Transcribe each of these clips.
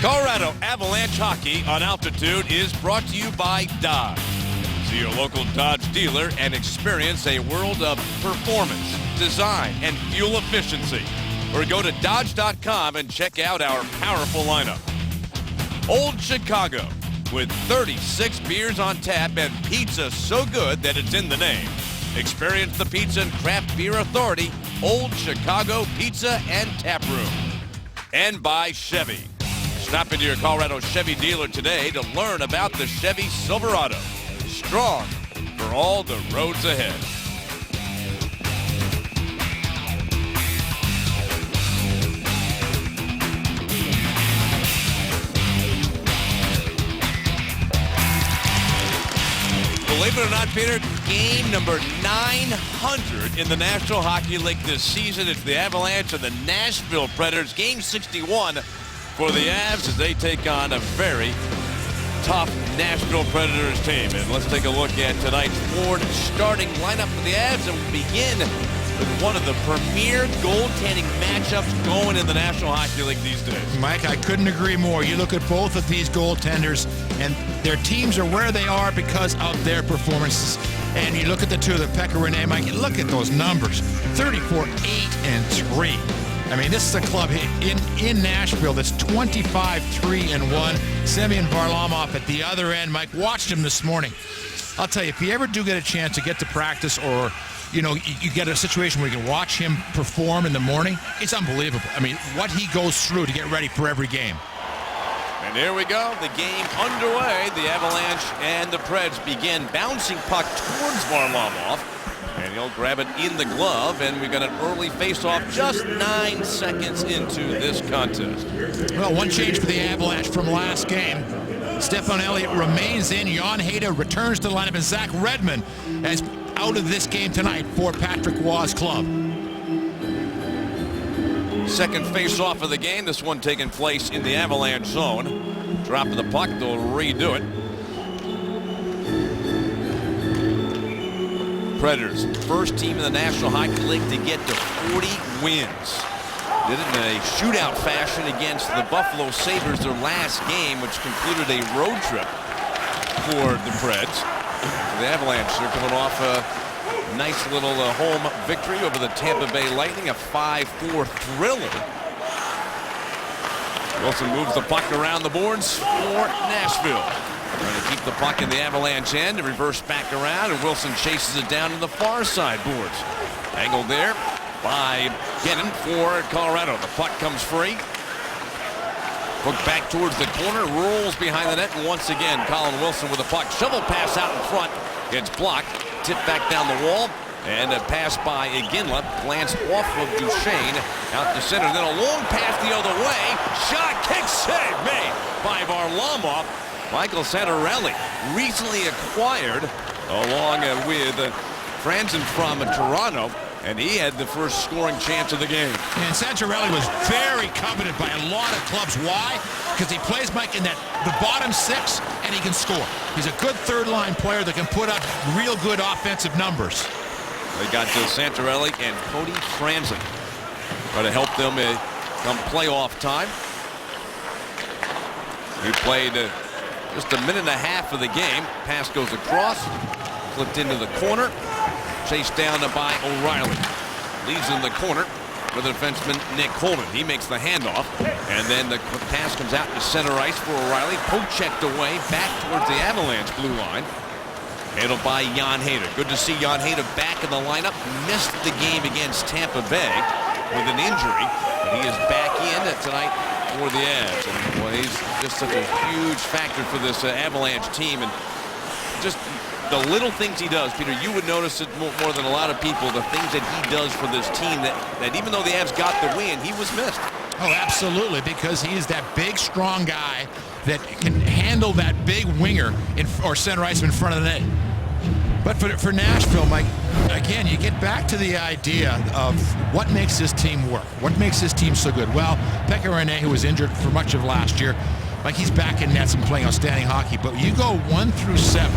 Colorado Avalanche Hockey on Altitude is brought to you by Dodge. See your local Dodge dealer and experience a world of performance, design, and fuel efficiency. Or go to Dodge.com and check out our powerful lineup. Old Chicago, with 36 beers on tap and pizza so good that it's in the name. Experience the Pizza and Craft Beer Authority, Old Chicago Pizza and Tap Room. And by Chevy. Stop into your Colorado Chevy dealer today to learn about the Chevy Silverado. Strong for all the roads ahead. Believe it or not, Peter, game number 900 in the National Hockey League this season. It's the Avalanche and the Nashville Predators. Game 61 for the Avs as they take on a very tough Nashville Predators team. And let's take a look at tonight's Ford starting lineup for the Avs, and we'll begin with one of the premier goaltending matchups going in the National Hockey League these days. Mike, I couldn't agree more. You look at both of these goaltenders, and their teams are where they are because of their performances. And you look at the two of them, Pekka Rinne, Mike, look at those numbers, 34, 8, and 3. I mean, this is a club in Nashville that's 25, 3, and 1. Semyon Varlamov at the other end. Mike, watched him this morning. I'll tell you, if you ever do get a chance to get to practice, or you get a situation where you can watch him perform in the morning, it's unbelievable. I mean, what he goes through to get ready for every game. And here we go, the game underway. The Avalanche and the Preds begin bouncing puck towards Varlamov. And he'll grab it in the glove, and we've got an early face-off just 9 seconds into this contest. Well, one change for the Avalanche from last game. Stefan Elliott remains in. Jan Hayda returns to the lineup, and Zach Redmond is out of this game tonight for Patrick Waugh's club. Second face-off of the game. This one taking place in the Avalanche zone. Drop of the puck, they'll redo it. Predators, first team in the National Hockey League to get to 40 wins. Did it in a shootout fashion against the Buffalo Sabres, their last game, which concluded a road trip for the Preds. The Avalanche, they're coming off a nice little home victory over the Tampa Bay Lightning, a 5-4 thriller. Wilson moves the puck around the boards for Nashville. Trying to keep the puck in the Avalanche end and reverse back around, and Wilson chases it down to the far side boards. Angled there by Gennon for Colorado. The puck comes free. Hook back towards the corner, rolls behind the net, and once again, Colin Wilson with a puck. Shovel pass out in front. Gets blocked. Tip back down the wall. And a pass by Iginla. Glanced off of Duchesne. Out to center. Then a long pass the other way. Shot, kick, save made by Varlamov. Michael Santorelli, recently acquired along with Franzen from Toronto, and he had the first scoring chance of the game. And Santorelli was very coveted by a lot of clubs. Why? Because he plays, Mike, in the bottom six, and he can score. He's a good third-line player that can put up real good offensive numbers. They got Santorelli and Cody Franzen. Try to help them come playoff time. He played just a minute and a half of the game. Pass goes across, flipped into the corner, chased down by O'Reilly. Leaves in the corner for the defenseman Nick Holden. He makes the handoff, and then the pass comes out to center ice for O'Reilly. Poke checked away back towards the Avalanche blue line. Handled by Jan Hayda. Good to see Jan Hayda back in the lineup. Missed the game against Tampa Bay with an injury, but he is back in tonight for the Avs. And boy, he's just such a huge factor for this Avalanche team, and just the little things he does, Peter, you would notice it more than a lot of people, the things that he does for this team, that even though the Avs got the win, he was missed. Oh, absolutely, because he's that big, strong guy that can handle that big winger or center ice in front of the net. But for Nashville, Mike, again, you get back to the idea of what makes this team work. What makes this team so good? Well, Pekka Rinne, who was injured for much of last year, Like, he's back in nets and playing outstanding hockey. But you go 1 through 7.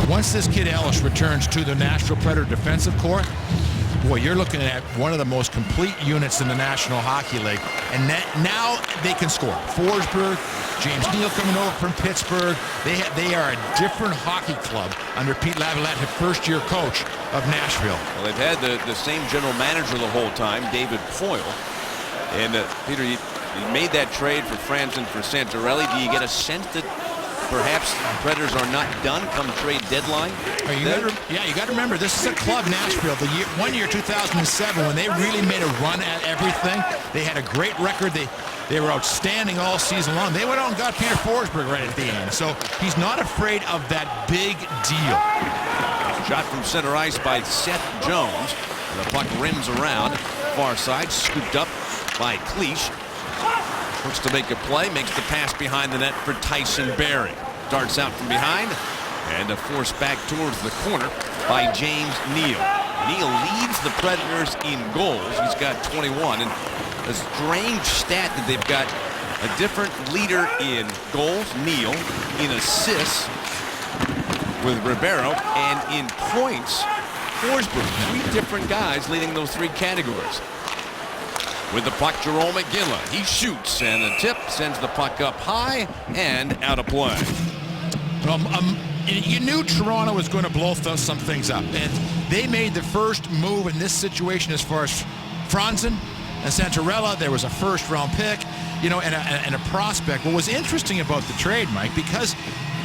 Once this kid Ellis returns to the Nashville Predator defensive core, boy, you're looking at one of the most complete units in the National Hockey League. And now they can score. Forsberg, James Neal coming over from Pittsburgh. They are a different hockey club under Pete Laviolette, the first-year coach of Nashville. Well, they've had the same general manager the whole time, David Poile. And Peter, you made that trade for Franzen for Santorelli. Do you get a sense that perhaps Predators are not done come trade deadline? You got to remember, this is a club, Nashville. The year 2007, when they really made a run at everything, they had a great record. They were outstanding all season long. They went out and got Peter Forsberg right at the end. So he's not afraid of that big deal. Shot from center ice by Seth Jones. And the puck rims around. Far side, scooped up by Cleach. Looks to make a play, makes the pass behind the net for Tyson Barrie. Darts out from behind, and a force back towards the corner by James Neal. Neal leads the Predators in goals. He's got 21, and a strange stat that they've got a different leader in goals, Neal, in assists with Ribeiro, and in points, Forsberg. 3 different guys leading those 3 categories. With the puck, Jarome Iginla. He shoots, and a tip sends the puck up high and out of play. You knew Toronto was going to blow some things up, and they made the first move in this situation as far as Franzen and Santorella. There was a first-round pick, and a prospect. What was interesting about the trade, Mike, because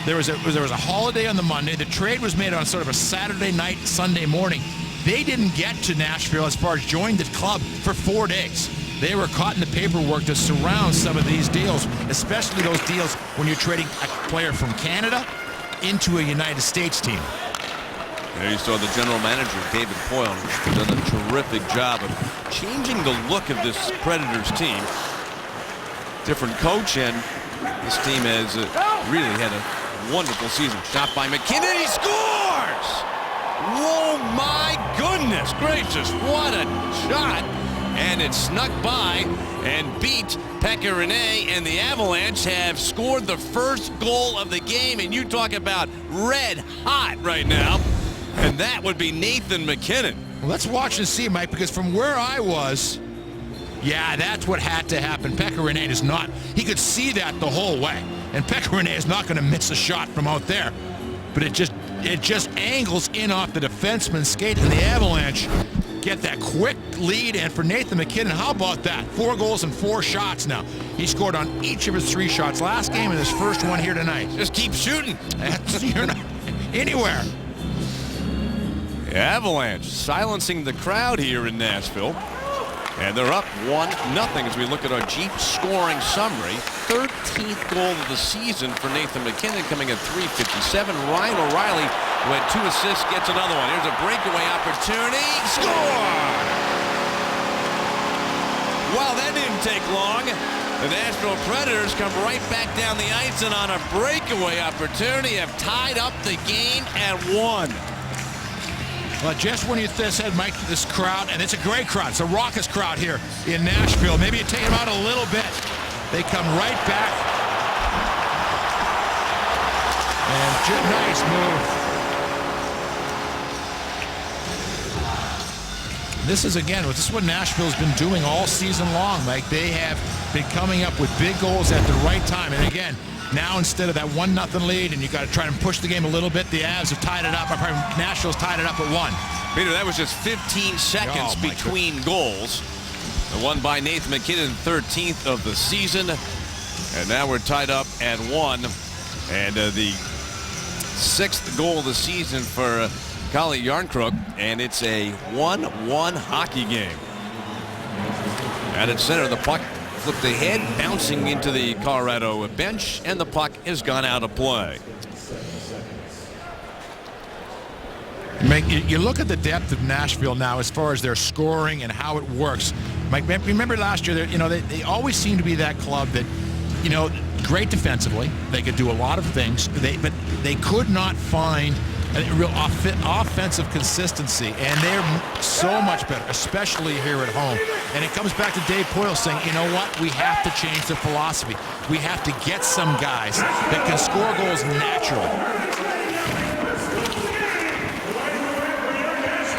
there was a holiday on the Monday. The trade was made on sort of a Saturday night, Sunday morning. They didn't get to Nashville as far as join the club for 4 days. They were caught in the paperwork to surround some of these deals, especially those deals when you're trading a player from Canada into a United States team. There you saw the general manager, David Poile, who's done a terrific job of changing the look of this Predators team. Different coach, and this team has really had a wonderful season. Shot by McKinnon, he scores! Oh my goodness gracious, what a shot! And it snuck by and beat Pekka Rinne, and the Avalanche have scored the first goal of the game, and you talk about red hot right now, and that would be Nathan MacKinnon. Well, let's watch and see, Mike, because from where I was, yeah, that's what had to happen. Pekka Rinne is not. He could see that the whole way, and Pekka Rinne is not going to miss a shot from out there, but it just angles in off the defenseman's skate, and the Avalanche get that quick lead. And for Nathan MacKinnon, how about that? 4 goals and 4 shots now. He scored on each of his 3 shots last game and his first one here tonight. Just keep shooting. You're not anywhere. The Avalanche silencing the crowd here in Nashville. And they're up 1-0 as we look at our Jeep scoring summary. 13th goal of the season for Nathan MacKinnon, coming at .357. Ryan O'Reilly, who had 2 assists, gets another one. Here's a breakaway opportunity. Score! Well, that didn't take long. The Nashville Predators come right back down the ice, and on a breakaway opportunity have tied up the game at 1. Well, just when you said, Mike, this crowd, and it's a great crowd, it's a raucous crowd here in Nashville. Maybe you take them out a little bit. They come right back. And nice move. This is what Nashville's been doing all season long, Mike. They have been coming up with big goals at the right time. And again, now instead of that 1-0 lead, and you got to try and push the game a little bit, the Avs have tied it up. Nashville's tied it up at 1. Peter, that was just 15 seconds between goals. The one by Nathan MacKinnon, 13th of the season. And now we're tied up at 1. And the 6th goal of the season for Calle Jarnkrok. And it's a 1-1 hockey game. At its center, the puck flipped ahead, bouncing into the Colorado bench, and the puck has gone out of play. You look at the depth of Nashville now as far as their scoring and how it works. Mike, remember last year, they always seem to be that club that, great defensively. They could do a lot of things, but they could not find a real offensive consistency, and they're so much better, especially here at home. And it comes back to Dave Poile saying, you know what, we have to change the philosophy. We have to get some guys that can score goals naturally.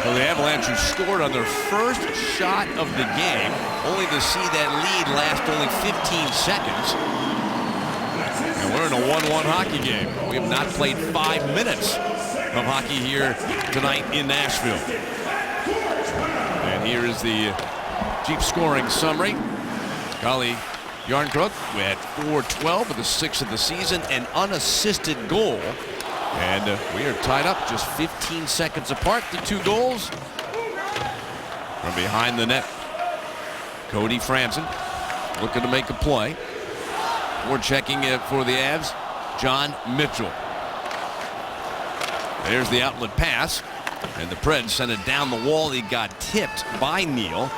Well, the Avalanche who scored on their first shot of the game, only to see that lead last only 15 seconds. And we're in a 1-1 hockey game. We have not played 5 minutes of hockey here tonight in Nashville. And here is the Jeep scoring summary. Calle Jarnkrok at .412 with the 6th of the season, an unassisted goal. And we are tied up just 15 seconds apart. The 2 goals from behind the net. Cody Franson looking to make a play. We're checking it for the Avs. John Mitchell. There's the outlet pass. And the Preds sent it down the wall. He got tipped by Neal.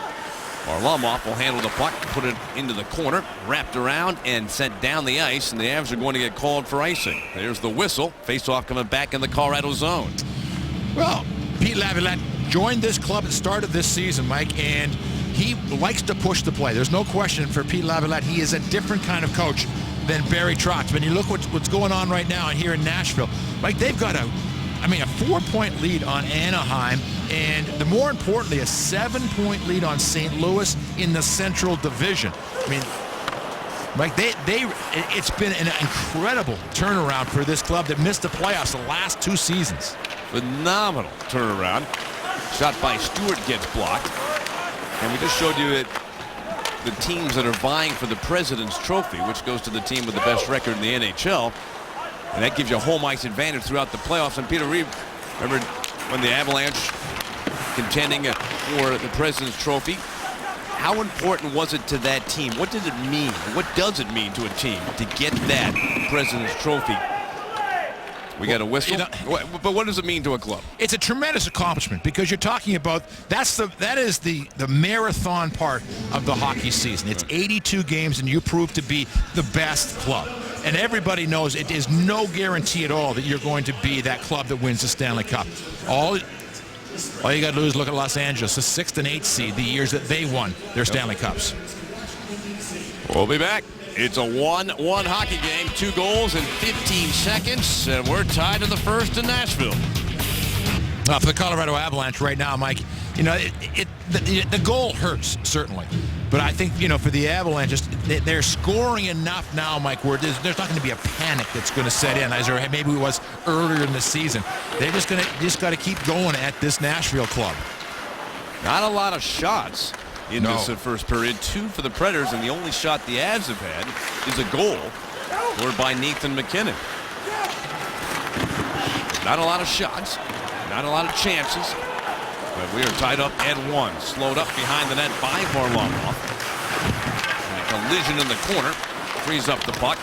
Varlamov will handle the puck, put it into the corner, wrapped around and sent down the ice, and the Avs are going to get called for icing. There's the whistle. Face-off coming back in the Colorado zone. Well, Pete Laviolette joined this club at the start of this season, Mike, and he likes to push the play. There's no question for Pete Laviolette. He is a different kind of coach than Barry Trotz. When you look what's going on right now here in Nashville, Mike, they've got a 4-point lead on Anaheim, and the more importantly, a 7-point lead on St. Louis in the Central Division. I mean, Mike, it's been an incredible turnaround for this club that missed the playoffs the last 2 seasons. Phenomenal turnaround. Shot by Stewart gets blocked. And we just showed you that the teams that are vying for the President's Trophy, which goes to the team with the best record in the NHL. And that gives you a home ice advantage throughout the playoffs. And Peter Reeve, remember when the Avalanche contending for the President's Trophy, how important was it to that team? What did it mean? What does it mean to a team to get that President's Trophy? We got a whistle, but what does it mean to a club? It's a tremendous accomplishment because you're talking about that is the marathon part of the hockey season. It's 82 games, and you prove to be the best club. And everybody knows it is no guarantee at all that you're going to be that club that wins the Stanley Cup. All you got to do is look at Los Angeles, the 6th and 8th seed, the years that they won their Stanley Cups. We'll be back. It's a 1-1 hockey game, 2 goals in 15 seconds, and we're tied in the first in Nashville. For the Colorado Avalanche right now, Mike, the goal hurts, certainly. But I think, for the Avalanche, they're scoring enough now, Mike, where there's not going to be a panic that's going to set in, as there maybe was earlier in the season. They're just got to keep going at this Nashville club. Not a lot of shots in this first period. 2 for the Predators, and the only shot the Avs have had is a goal scored by Nathan MacKinnon. Not a lot of shots, not a lot of chances. But we are tied up at 1. Slowed up behind the net by Varlamov. And a collision in the corner frees up the puck.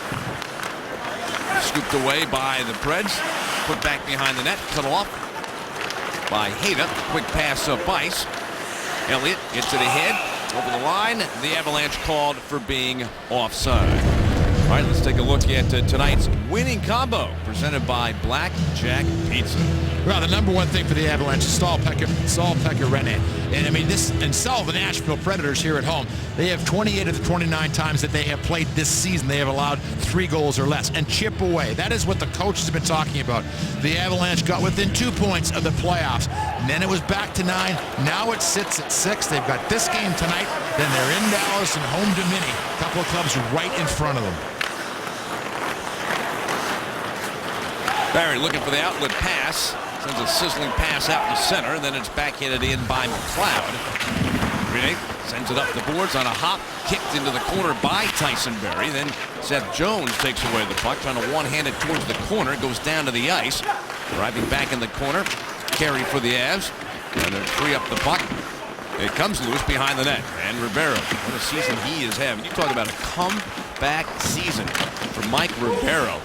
Scooped away by the Preds. Put back behind the net. Cut off by Hayda. Quick pass up ice. Elliott gets it ahead. Over the line. The Avalanche called for being offside. All right, let's take a look at tonight's winning combo presented by Black Jack Pizza. Well, the number one thing for the Avalanche is Saul-Pekka Rinne. And Saul, the Nashville Predators here at home, they have 28 of the 29 times that they have played this season, they have allowed 3 goals or less. And chip away. That is what the coaches have been talking about. The Avalanche got within 2 points of the playoffs. And then it was back to 9. Now it sits at 6. They've got this game tonight. Then they're in Dallas and home to Minnie. A couple of clubs right in front of them. Barry looking for the outlet pass. Sends a sizzling pass out in the center, and then it's backhanded in by McLeod. Rinne sends it up the boards on a hop, kicked into the corner by Tyson Barrie. Then Seth Jones takes away the puck, trying to one-hand it towards the corner, goes down to the ice. Driving back in the corner, carry for the Avs, and then free up the puck. It comes loose behind the net, and Ribeiro, what a season he is having. You talk about a comeback season for Mike Ribeiro.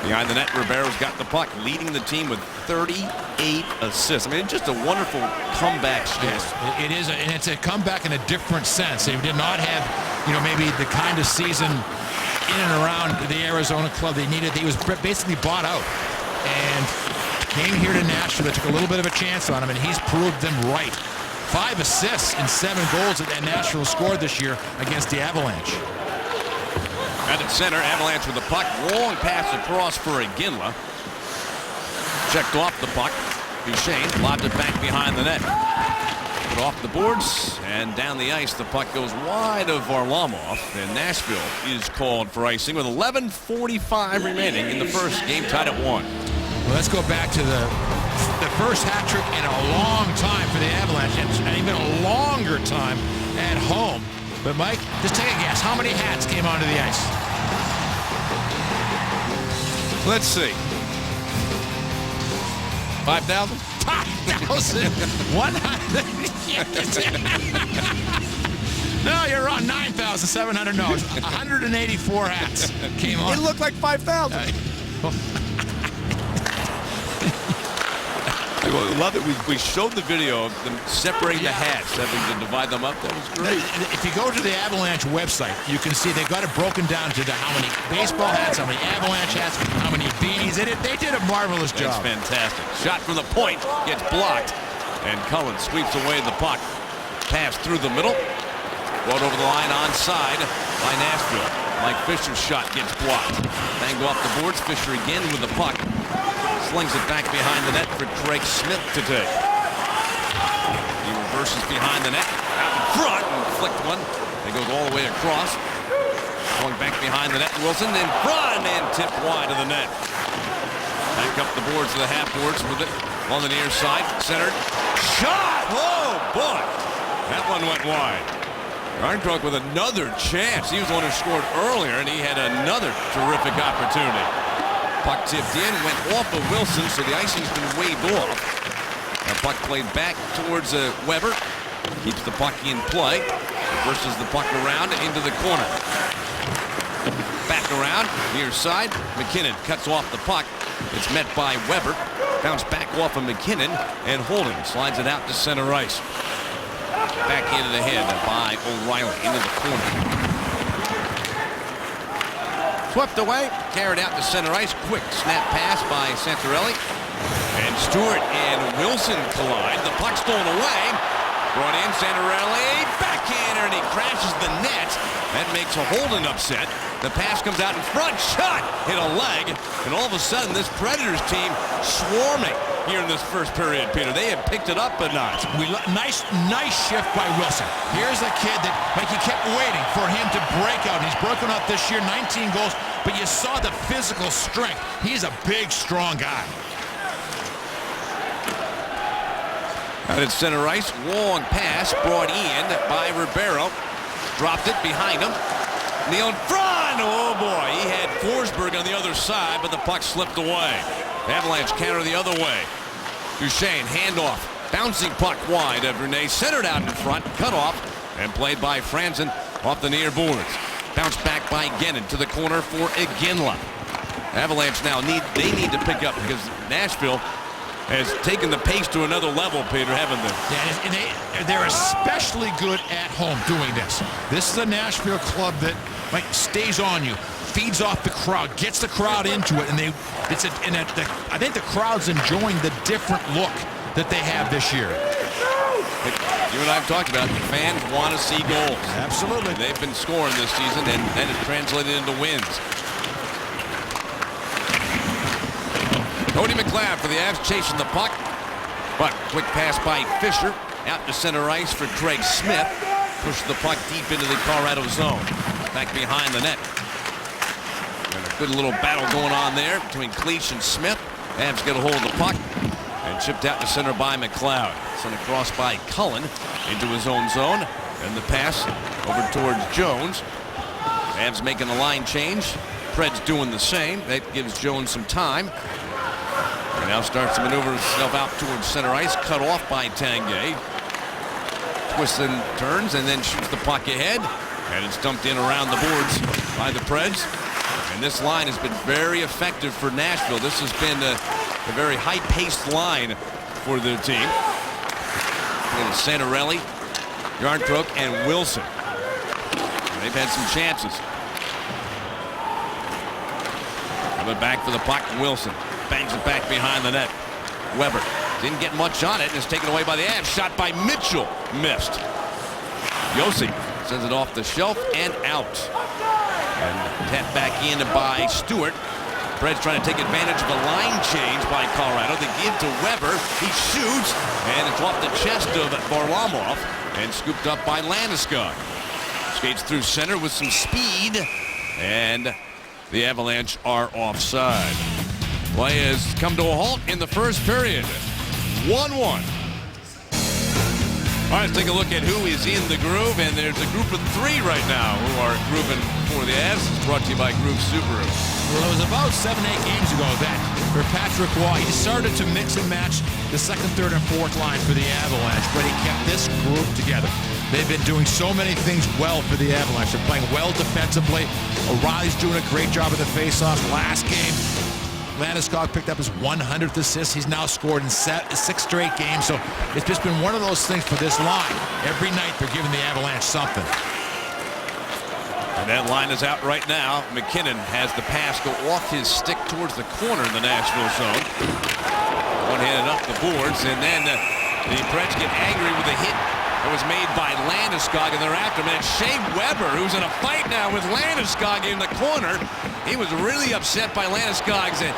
Behind the net, Ribeiro's got the puck, leading the team with 38 assists. I mean, just a wonderful comeback story. Yes, it is, and it's a comeback in a different sense. They did not have, maybe the kind of season in and around the Arizona club they needed. He was basically bought out and came here to Nashville. They took a little bit of a chance on him, and he's proved them right. 5 assists and 7 goals that Nashville scored this year against the Avalanche. At the center, Avalanche with the puck. Long pass across for Iginla. Checked off the puck. Duchesne lobbed it back behind the net. Put off the boards and down the ice. The puck goes wide of Varlamov, and Nashville is called for icing with 11:45 remaining in the first. Game tied at 1. Well, let's go back to the first hat trick in a long time for the Avalanche, and even a longer time at home. But Mike, just take a guess. How many hats came onto the ice? Let's see. 5,000? 5,100. No, you're wrong. 9,700. No, 184 hats came on. It looked like 5,000. I love it. We showed the video of them separating the hats, having to divide them up. That was great. If you go to the Avalanche website, you can see they've got it broken down to how many baseball hats, how many Avalanche hats, how many beanies. They did a marvelous job. That's fantastic. Shot from the point gets blocked, and Cullen sweeps away the puck. Pass through the middle. Brought over the line onside by Nashville. Mike Fisher's shot gets blocked. Banged off the boards. Fisher again with the puck. Slings it back behind the net for Craig Smith to take. He reverses behind the net, out in front, and flicked one. It goes all the way across. Going back behind the net, Wilson in front and tipped wide of the net. Back up the boards to the half boards with it on the near side. Centered. Shot! Oh, boy! That one went wide. Yarncroke with another chance. He was the one who scored earlier, and he had another terrific opportunity. Puck tipped in, went off of Wilson, so the icing's been waved off. The puck played back towards Weber. Keeps the puck in play. Reverses the puck around into the corner. Back around, near side. McKinnon cuts off the puck. It's met by Weber. Bounce back off of McKinnon, and Holden slides it out to center ice. Back into the head by O'Reilly into the corner. Swept away, carried out to center ice. Quick snap pass by Santorelli. And Stewart and Wilson collide. The puck stolen away. Brought in Santorelli. Backhander, and he crashes the net. That makes a Holden upset. The pass comes out in front. Shot! Hit a leg. And all of a sudden, this Predators team swarming here in this first period, Peter. They have picked it up a notch. Nice shift by Wilson. Here's a kid that, like, you kept waiting for him to break out. He's broken out this year, 19 goals, but you saw the physical strength. He's a big, strong guy. Out at center ice, long pass brought in by Ribeiro. Dropped it behind him. Neal in front. Oh, boy. He had Forsberg on the other side, but the puck slipped away. Avalanche counter the other way. Duchesne, handoff. Bouncing puck wide of Rene. Centered out in front. Cut off. And played by Franzen off the near boards. Bounced back by Gennon to the corner for Iginla. Avalanche now need to pick up because Nashville has taken the pace to another level, Peter, haven't they? Yeah, and they're especially good at home doing this. This is a Nashville club that, like, stays on you, feeds off the crowd, gets the crowd into it, and I think the crowd's enjoying the different look that they have this year. You and I have talked about it. Fans want to see goals. Absolutely. They've been scoring this season, and that has translated into wins. Cody McLeod for the Avs chasing the puck. But quick pass by Fisher. Out to center ice for Craig Smith. Pushes the puck deep into the Colorado zone. Back behind the net. And a good little battle going on there between Cleach and Smith. Avs get a hold of the puck. And chipped out to center by McLeod. Sent across by Cullen into his own zone. And the pass over towards Jones. Avs making a line change. Pred's doing the same. That gives Jones some time. And now starts to maneuver himself out towards center ice. Cut off by Tanguay. Twists and turns and then shoots the puck ahead. And it's dumped in around the boards by the Preds. And this line has been very effective for Nashville. This has been a very high-paced line for their team. Santorelli, Yarncroke, and Wilson. And they've had some chances. Coming back for the puck, Wilson. Bangs it back behind the net. Weber didn't get much on it and is taken away by the Avs. Shot by Mitchell. Missed. Josi sends it off the shelf and out. And tapped back in by Stewart. Preds trying to take advantage of a line change by Colorado. They give to Weber. He shoots, and it's off the chest of Varlamov and scooped up by Landeskog. Skates through center with some speed, and the Avalanche are offside. Play has come to a halt in the first period. 1-1. All right, let's take a look at who is in the groove, and there's a group of three right now who are grooving for the Avs. It's brought to you by Groove Subaru. Well, it was about 7-8 games ago that for Patrick Roy, he started to mix and match the second, third, and fourth line for the Avalanche, but he kept this group together. They've been doing so many things well for the Avalanche. They're playing well defensively. O'Reilly's doing a great job of the faceoffs. Last game, Landeskog picked up his 100th assist. He's now scored in 6 straight games. So it's just been one of those things for this line. Every night they're giving the Avalanche something. And that line is out right now. McKinnon has the pass go off his stick towards the corner in the Nashville zone. One-handed up the boards, and then the Preds get angry with a hit that was made by Landeskog, and they're after him. And Shea Weber, who's in a fight now with Landeskog in the corner. He was really upset by Landeskog's hit,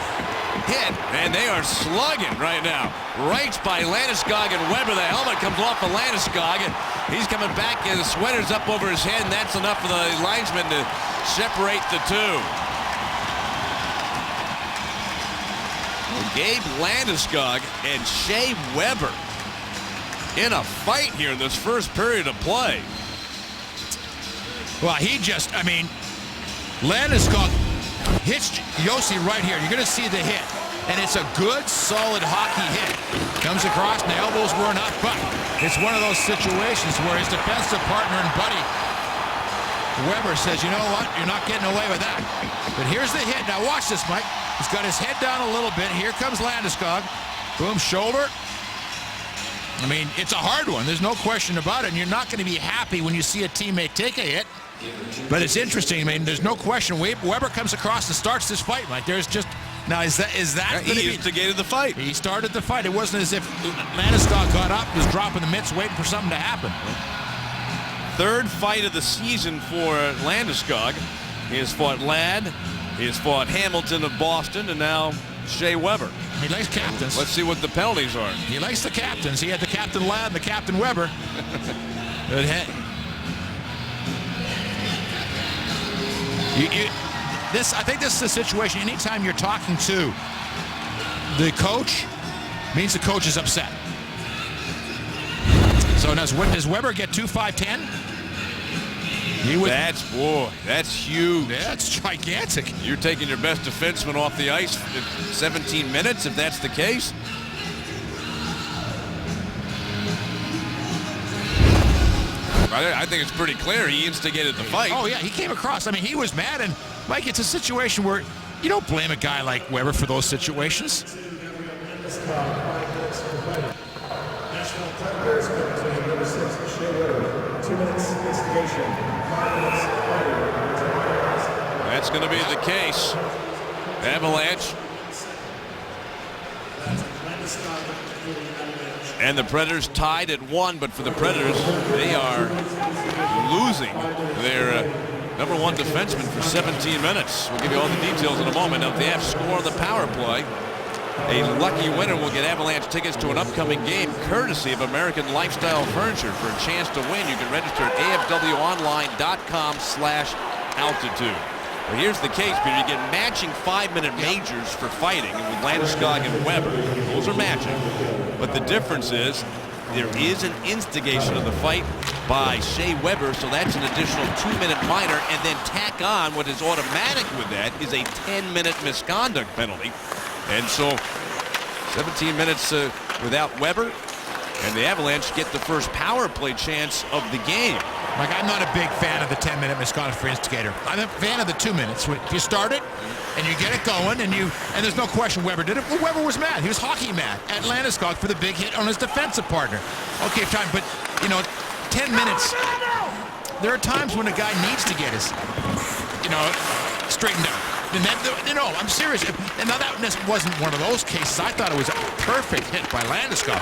and they are slugging right now. Rights by Landeskog and Weber. The helmet comes off of Landeskog, and he's coming back, and the sweater's up over his head, and that's enough for the linesman to separate the two. Gabe Landeskog and Shea Weber in a fight here in this first period of play. Well, Landeskog hits Josi right here. You're going to see the hit. And it's a good, solid hockey hit. Comes across, and the elbows weren't up, but it's one of those situations where his defensive partner and buddy, Weber, says, you know what, you're not getting away with that. But here's the hit. Now watch this, Mike. He's got his head down a little bit. Here comes Landeskog. Boom, shoulder. I mean, it's a hard one. There's no question about it. And you're not going to be happy when you see a teammate take a hit. But it's interesting. I mean, there's no question. Weber comes across and starts this fight, Mike. There's just... Now, is that he instigated the fight. He started the fight. It wasn't as if Landeskog got up, was dropping the mitts, waiting for something to happen. Third fight of the season for Landeskog. He has fought Ladd. He has fought Hamilton of Boston, and now Shea Weber. He likes captains. Let's see what the penalties are. He likes the captains. He had the Captain Ladd and the Captain Weber. Good hit. I think this is a situation, anytime you're talking to the coach, means the coach is upset. So does Weber get 2-5-10? That's huge. Yeah, it's gigantic. You're taking your best defenseman off the ice in 17 minutes, if that's the case. I think it's pretty clear he instigated the fight. Oh, yeah, he came across. I mean, he was mad, and Mike, it's a situation where you don't blame a guy like Weber for those situations. That's going to be the case. Avalanche. And the Predators tied at 1, but for the Predators, they are losing their number one defenseman for 17 minutes. We'll give you all the details in a moment. Now, if the Avs score on the power play, a lucky winner will get Avalanche tickets to an upcoming game courtesy of American Lifestyle Furniture. For a chance to win, you can register at afwonline.com/altitude. But here's the case, Peter. You get matching 5-minute majors for fighting with Landeskog and Weber. Those are matching. But the difference is there is an instigation of the fight by Shea Weber, so that's an additional 2-minute minor, and then tack on what is automatic with that is a 10-minute misconduct penalty. And so 17 minutes without Weber, and the Avalanche get the first power play chance of the game. Like, I'm not a big fan of the 10-minute misconduct for instigator. I'm a fan of the 2 minutes. If you start it and you get it going, and there's no question Weber did it. Well, Weber was mad. He was hockey mad at Landeskog for the big hit on his defensive partner. Okay, fine, but 10 minutes. There are times when a guy needs to get his, straightened out. And I'm serious. And now that wasn't one of those cases. I thought it was a perfect hit by Landeskog.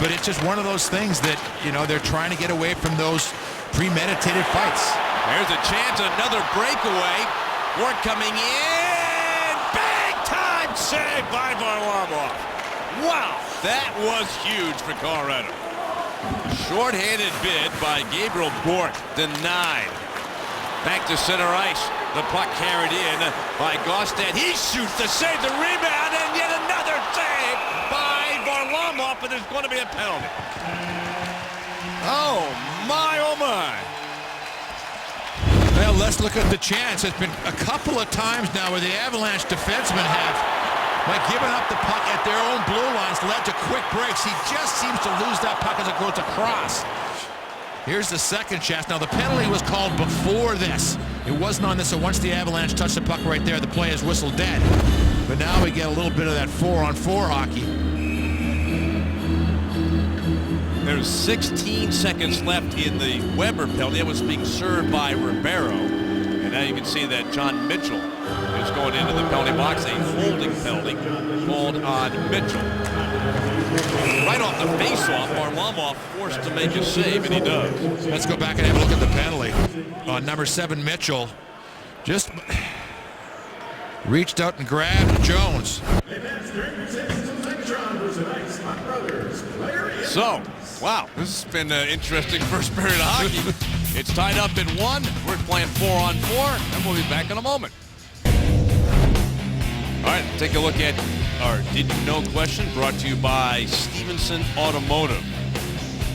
But it's just one of those things that, they're trying to get away from those premeditated fights. There's a chance, another breakaway. Work coming in. Bang! Good save by Varlamov. Wow, that was huge for Colorado. Short-handed bid by Gabriel Bourque, denied. Back to center ice. The puck carried in by Gaustad. He shoots the save, the rebound, and yet another save by Varlamov, but there's going to be a penalty. Oh my. Well, let's look at the chance. It's been a couple of times now where the Avalanche defensemen have, like, given up the puck at their own blue lines, led to quick breaks. He just seems to lose that puck as it goes across. Here's the second chance. Now, the penalty was called before this. It wasn't on this, so once the Avalanche touched the puck right there, the play is whistled dead. But now we get a little bit of that 4-on-4 hockey. There's 16 seconds left in the Weber penalty. That was being served by Ribeiro. And now you can see that John Mitchell is going into the penalty box. A holding penalty called on Mitchell. Right off the face-off, Varlamov forced to make a save, and he does. Let's go back and have a look at the penalty. Number 7, Mitchell, just reached out and grabbed Jones. So, wow, this has been an interesting first period of hockey. It's tied up in 1. We're playing 4-on-4, and we'll be back in a moment. All right, take a look at our Did You Know question, brought to you by Stevenson Automotive.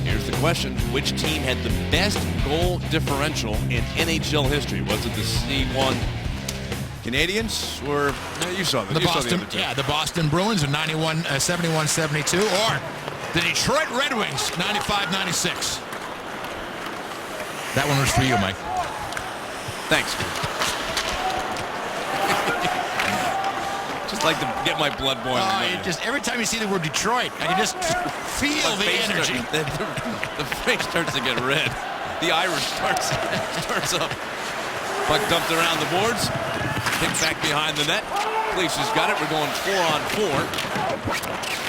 Here's the question. Which team had the best goal differential in NHL history? Was it the C1 Canadians, or you saw them? The Boston Bruins in 71-72, or the Detroit Red Wings 95-96. That one was for you, Mike. Thanks. Just like to get my blood boiling. Every time you see the word Detroit, I can just feel the energy. The face starts to get red. The Irish starts up. Puck dumped around the boards. Kicked back behind the net. Police has got it. We're going 4-on-4.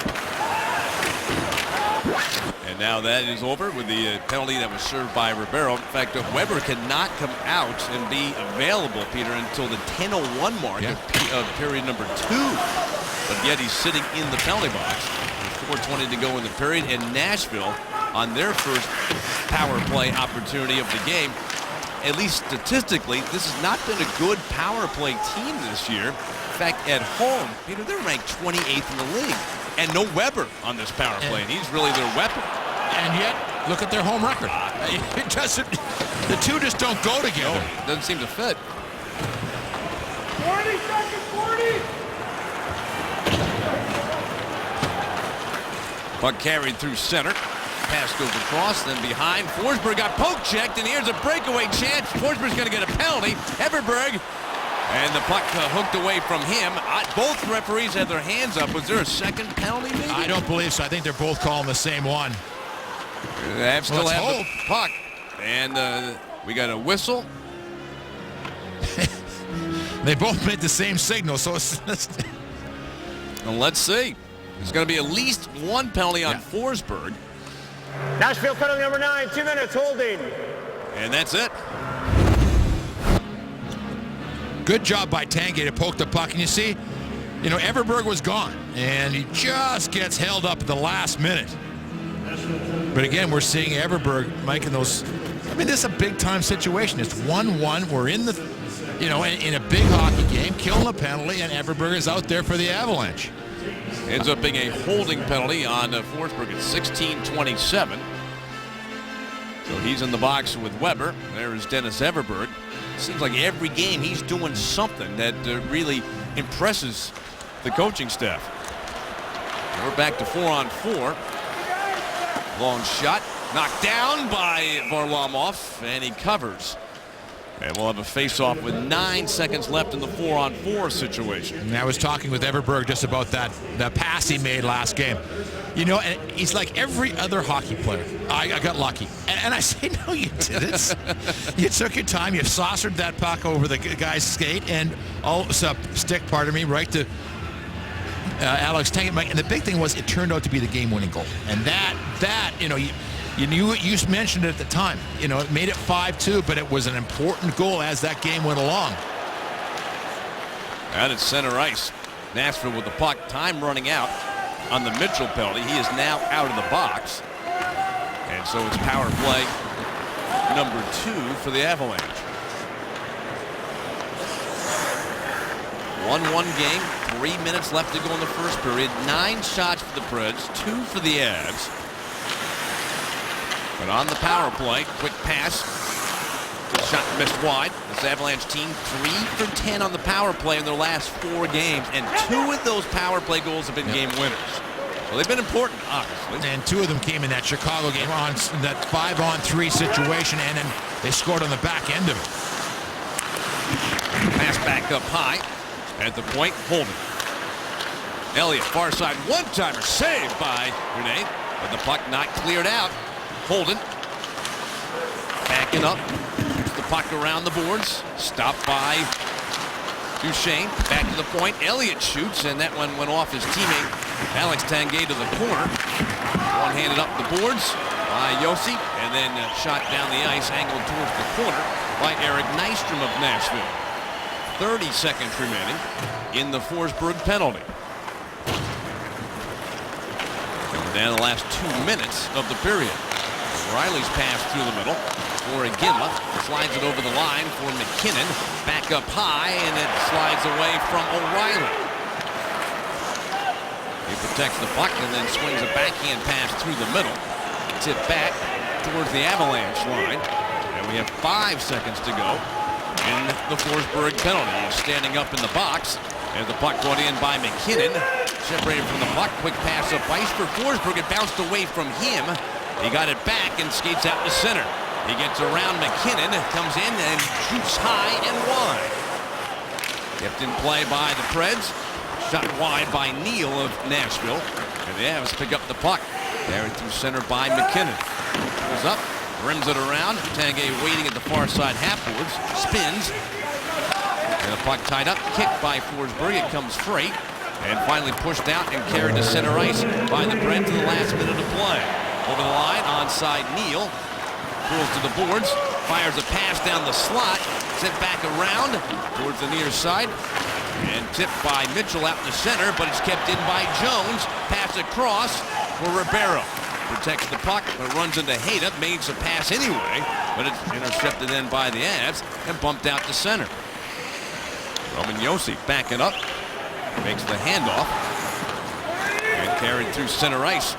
And now that is over with the penalty that was served by Ribeiro. In fact, Weber cannot come out and be available, Peter, until the 10:01 mark of period number 2. But yet he's sitting in the penalty box. With 4:20 to go in the period. And Nashville, on their first power play opportunity of the game, at least statistically, this has not been a good power play team this year. In fact, at home, Peter, they're ranked 28th in the league. And no Weber on this power play, and he's really their weapon. And yet, look at their home record. It doesn't, the two just don't go together. No, doesn't seem to fit. 40 seconds, 40! Puck carried through center. Pass goes across, then behind. Forsberg got poke checked, and here's a breakaway chance. Forsberg's going to get a penalty. Everberg, and the puck hooked away from him. Both referees had their hands up. Was there a second penalty, maybe? I don't believe so. I think they're both calling the same one. They still have the puck. And we got a whistle. They both made the same signal, so it's Well, let's see. There's going to be at least one penalty on Forsberg. Nashville penalty number 9, 2 minutes, holding. And that's it. Good job by Tanguay to poke the puck. And you see, Everberg was gone, and he just gets held up at the last minute. But again, we're seeing Everberg making those. I mean, this is a big-time situation. It's 1-1. We're in the, in a big hockey game, killing a penalty, and Everberg is out there for the Avalanche. Ends up being a holding penalty on Forsberg at 16:27. So he's in the box with Weber. There is Dennis Everberg. Seems like every game he's doing something that really impresses the coaching staff. We're back to 4-on-4. Long shot, knocked down by Varlamov, and he covers. And we'll have a face-off with 9 seconds left in the 4-on-4 situation. And I was talking with Everberg just about that pass he made last game. And he's like every other hockey player. I got lucky. And I say, no, you didn't. You took your time. You saucered that puck over the guy's skate and stick, right to Alex Tanguay. And the big thing was it turned out to be the game-winning goal. And you mentioned it at the time. It made it 5-2, but it was an important goal as that game went along. Out at center ice. Nashville with the puck. Time running out on the Mitchell penalty. He is now out of the box. And so it's power play number 2 for the Avalanche. 1-1 game. 3 minutes left to go in the first period. 9 shots for the Preds, 2 for the Avs. But on the power play, quick pass. Shot missed wide. This Avalanche team 3 for 10 on the power play in their last 4 games. And 2 of those power play goals have been game winners. So they've been important, obviously. And 2 of them came in that Chicago game on that 5-on-3 situation, and then they scored on the back end of it. Pass back up high. At the point, Holden. Elliott, far side, one-timer saved by Rene. But the puck not cleared out. Holden. Backing up. The puck around the boards. Stopped by Duchesne. Back to the point. Elliott shoots, and that one went off his teammate Alex Tanguay to the corner. One-handed up the boards by Josi, and then shot down the ice, angled towards the corner by Eric Nystrom of Nashville. 30 seconds remaining in the Forsberg penalty. And we're down the last 2 minutes of the period. Riley's pass through the middle for Iginla. Slides it over the line for McKinnon. Back up high, and it slides away from O'Reilly. He protects the puck and then swings a backhand pass through the middle. Tip back towards the Avalanche line. And we have 5 seconds to go in the Forsberg penalty. He's standing up in the box. And the puck brought in by McKinnon. Separated from the puck. Quick pass up ice for Forsberg. It bounced away from him. He got it back and skates out to center. He gets around McKinnon, comes in and shoots high and wide. Kept in play by the Preds. Shot wide by Neal of Nashville. And the Avs pick up the puck. Carried through center by McKinnon. Goes up, rims it around. Tanguay waiting at the far side half boards. Spins. And the puck tied up. Kicked by Forsberg. It comes straight. And finally pushed out and carried to center ice by the Preds to the last minute of play. Over the line, onside Neal. Pulls to the boards. Fires a pass down the slot. Sent back around towards the near side. And tipped by Mitchell out to center, but it's kept in by Jones. Pass across for Ribeiro. Protects the puck, but runs into Hayda. Makes a pass anyway, but it's intercepted then by the Avs and bumped out to center. Roman Josi backing up. Makes the handoff. And carried through center ice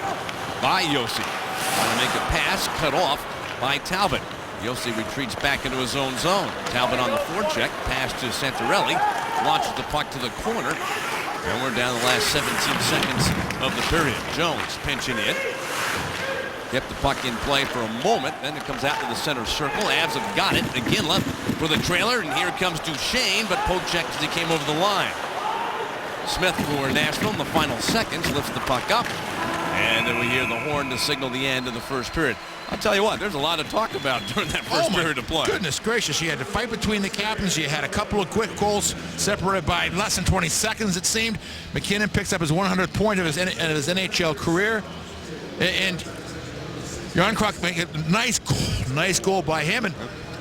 by Josi. Trying to make a pass, cut off by Talbot. Josi retreats back into his own zone. Talbot on the forecheck. Pass to Santorelli. Launches the puck to the corner. And we're down the last 17 seconds of the period. Jones pinching in. Kept the puck in play for a moment. Then it comes out to the center circle. Avs have got it. Iginla for the trailer. And here comes Duchesne, but poke checked as he came over the line. Smith for Nashville in the final seconds. Lifts the puck up. And then we hear the horn to signal the end of the first period. I'll tell you what, there's a lot to talk about during that first period of play. Goodness gracious, you had to fight between the captains. You had a couple of quick goals separated by less than 20 seconds, it seemed. McKinnon picks up his 100th point of his NHL career. And Jan Kruk made a nice goal by him. And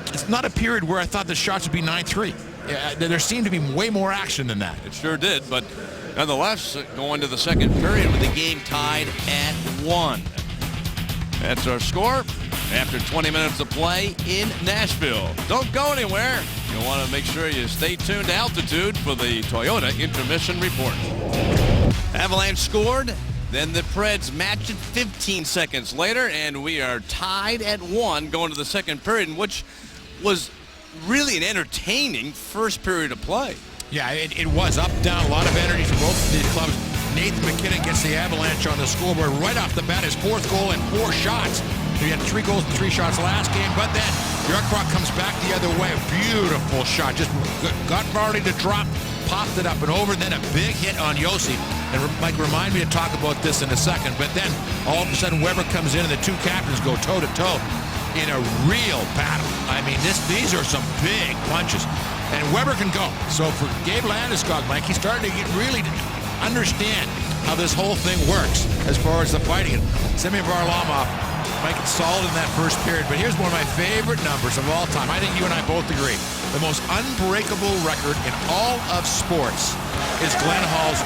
it's not a period where I thought the shots would be 9-3. Yeah, there seemed to be way more action than that. It sure did, but nonetheless, going to the second period with the game tied at 1. That's our score after 20 minutes of play in Nashville. Don't go anywhere. You'll want to make sure you stay tuned to Altitude for the Toyota Intermission Report. Avalanche scored. Then the Preds matched it 15 seconds later, and we are tied at 1 going to the second period, which was really an entertaining first period of play. Yeah, it was up, down, a lot of energy for both of these clubs. Nathan McKinnon gets the Avalanche on the scoreboard right off the bat, his 4th goal and 4 shots. He had 3 goals and 3 shots last game, but then Jan Kruk comes back the other way. Beautiful shot, just got Vardy to drop, popped it up and over, then a big hit on Josi. And Mike, remind me to talk about this in a second, but then all of a sudden Weber comes in and the 2 captains go toe-to-toe in a real battle. I mean, these are some big punches. And Weber can go. So for Gabe Landeskog, Mike, he's starting to really understand how this whole thing works as far as the fighting. And Semyon Varlamov Mike, it's solid in that first period, but here's one of my favorite numbers of all time. I think you and I both agree. The most unbreakable record in all of sports is Glenn Hall's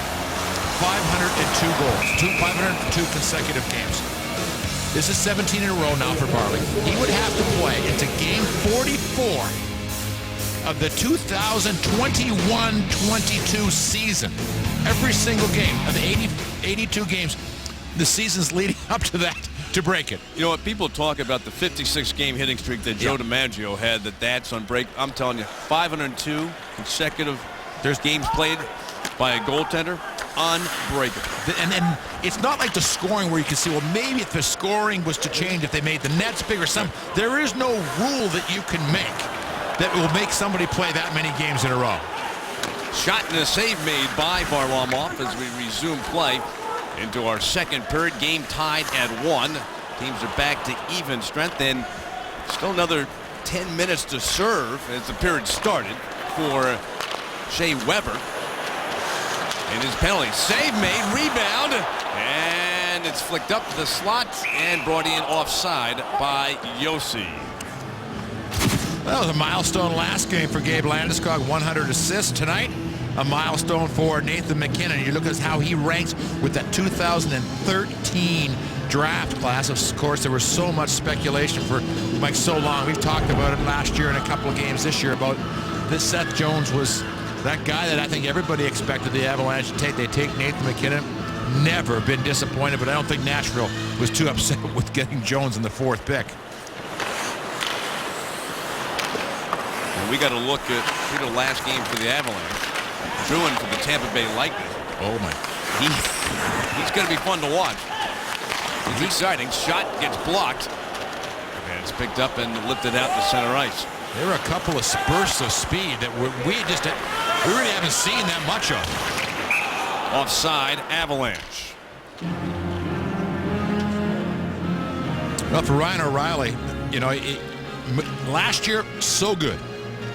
502 goals, 502 consecutive games. This is 17 in a row now for Varley. He would have to play into game 44 of the 2021-22 season. Every single game of the 82 games, the seasons leading up to that, to break it. You know what? People talk about the 56-game hitting streak that Joe DiMaggio had, that's unbreakable. I'm telling you, 502 consecutive games played by a goaltender, unbreakable. And then it's not like the scoring where you can see, well, maybe if the scoring was to change, if they made the nets bigger, there is no rule that you can make that will make somebody play that many games in a row. Shot and a save made by Varlamov as we resume play into our second period. Game tied at 1. Teams are back to even strength, and still another 10 minutes to serve as the period started for Shea Weber. And his penalty. Save made, rebound, and it's flicked up to the slot and brought in offside by Josi. That was a milestone last game for Gabe Landeskog, 100 assists tonight. A milestone for Nathan MacKinnon. You look at how he ranks with that 2013 draft class. Of course, there was so much speculation for Mike so long. We've talked about it last year and a couple of games this year about this. Seth Jones was that guy that I think everybody expected the Avalanche to take. They take Nathan MacKinnon. Never been disappointed, but I don't think Nashville was too upset with getting Jones in the 4th pick. And we got to look at the last game for the Avalanche. Druin for the Tampa Bay Lightning. Oh my! He's going to be fun to watch. He's exciting. Shot gets blocked, and it's picked up and lifted out to center ice. There were a couple of spurts of speed that we really haven't seen that much of. Offside, Avalanche. Well, for Ryan O'Reilly, you know, last year so good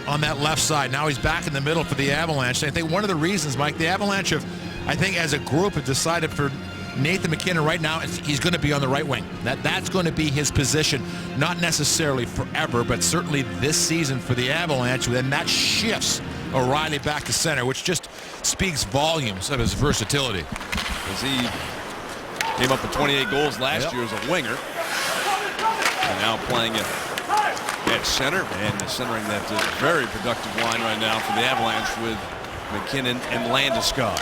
on that left side. Now he's back in the middle for the Avalanche. I think one of the reasons, Mike, the Avalanche have, I think as a group, have decided for Nathan MacKinnon right now, he's going to be on the right wing. That's going to be his position. Not necessarily forever, but certainly this season for the Avalanche. Then that shifts O'Reilly back to center, which just speaks volumes of his versatility. As he came up with 28 goals last year as a winger. And now playing at center, and centering that very productive line right now for the Avalanche with MacKinnon and Landeskog.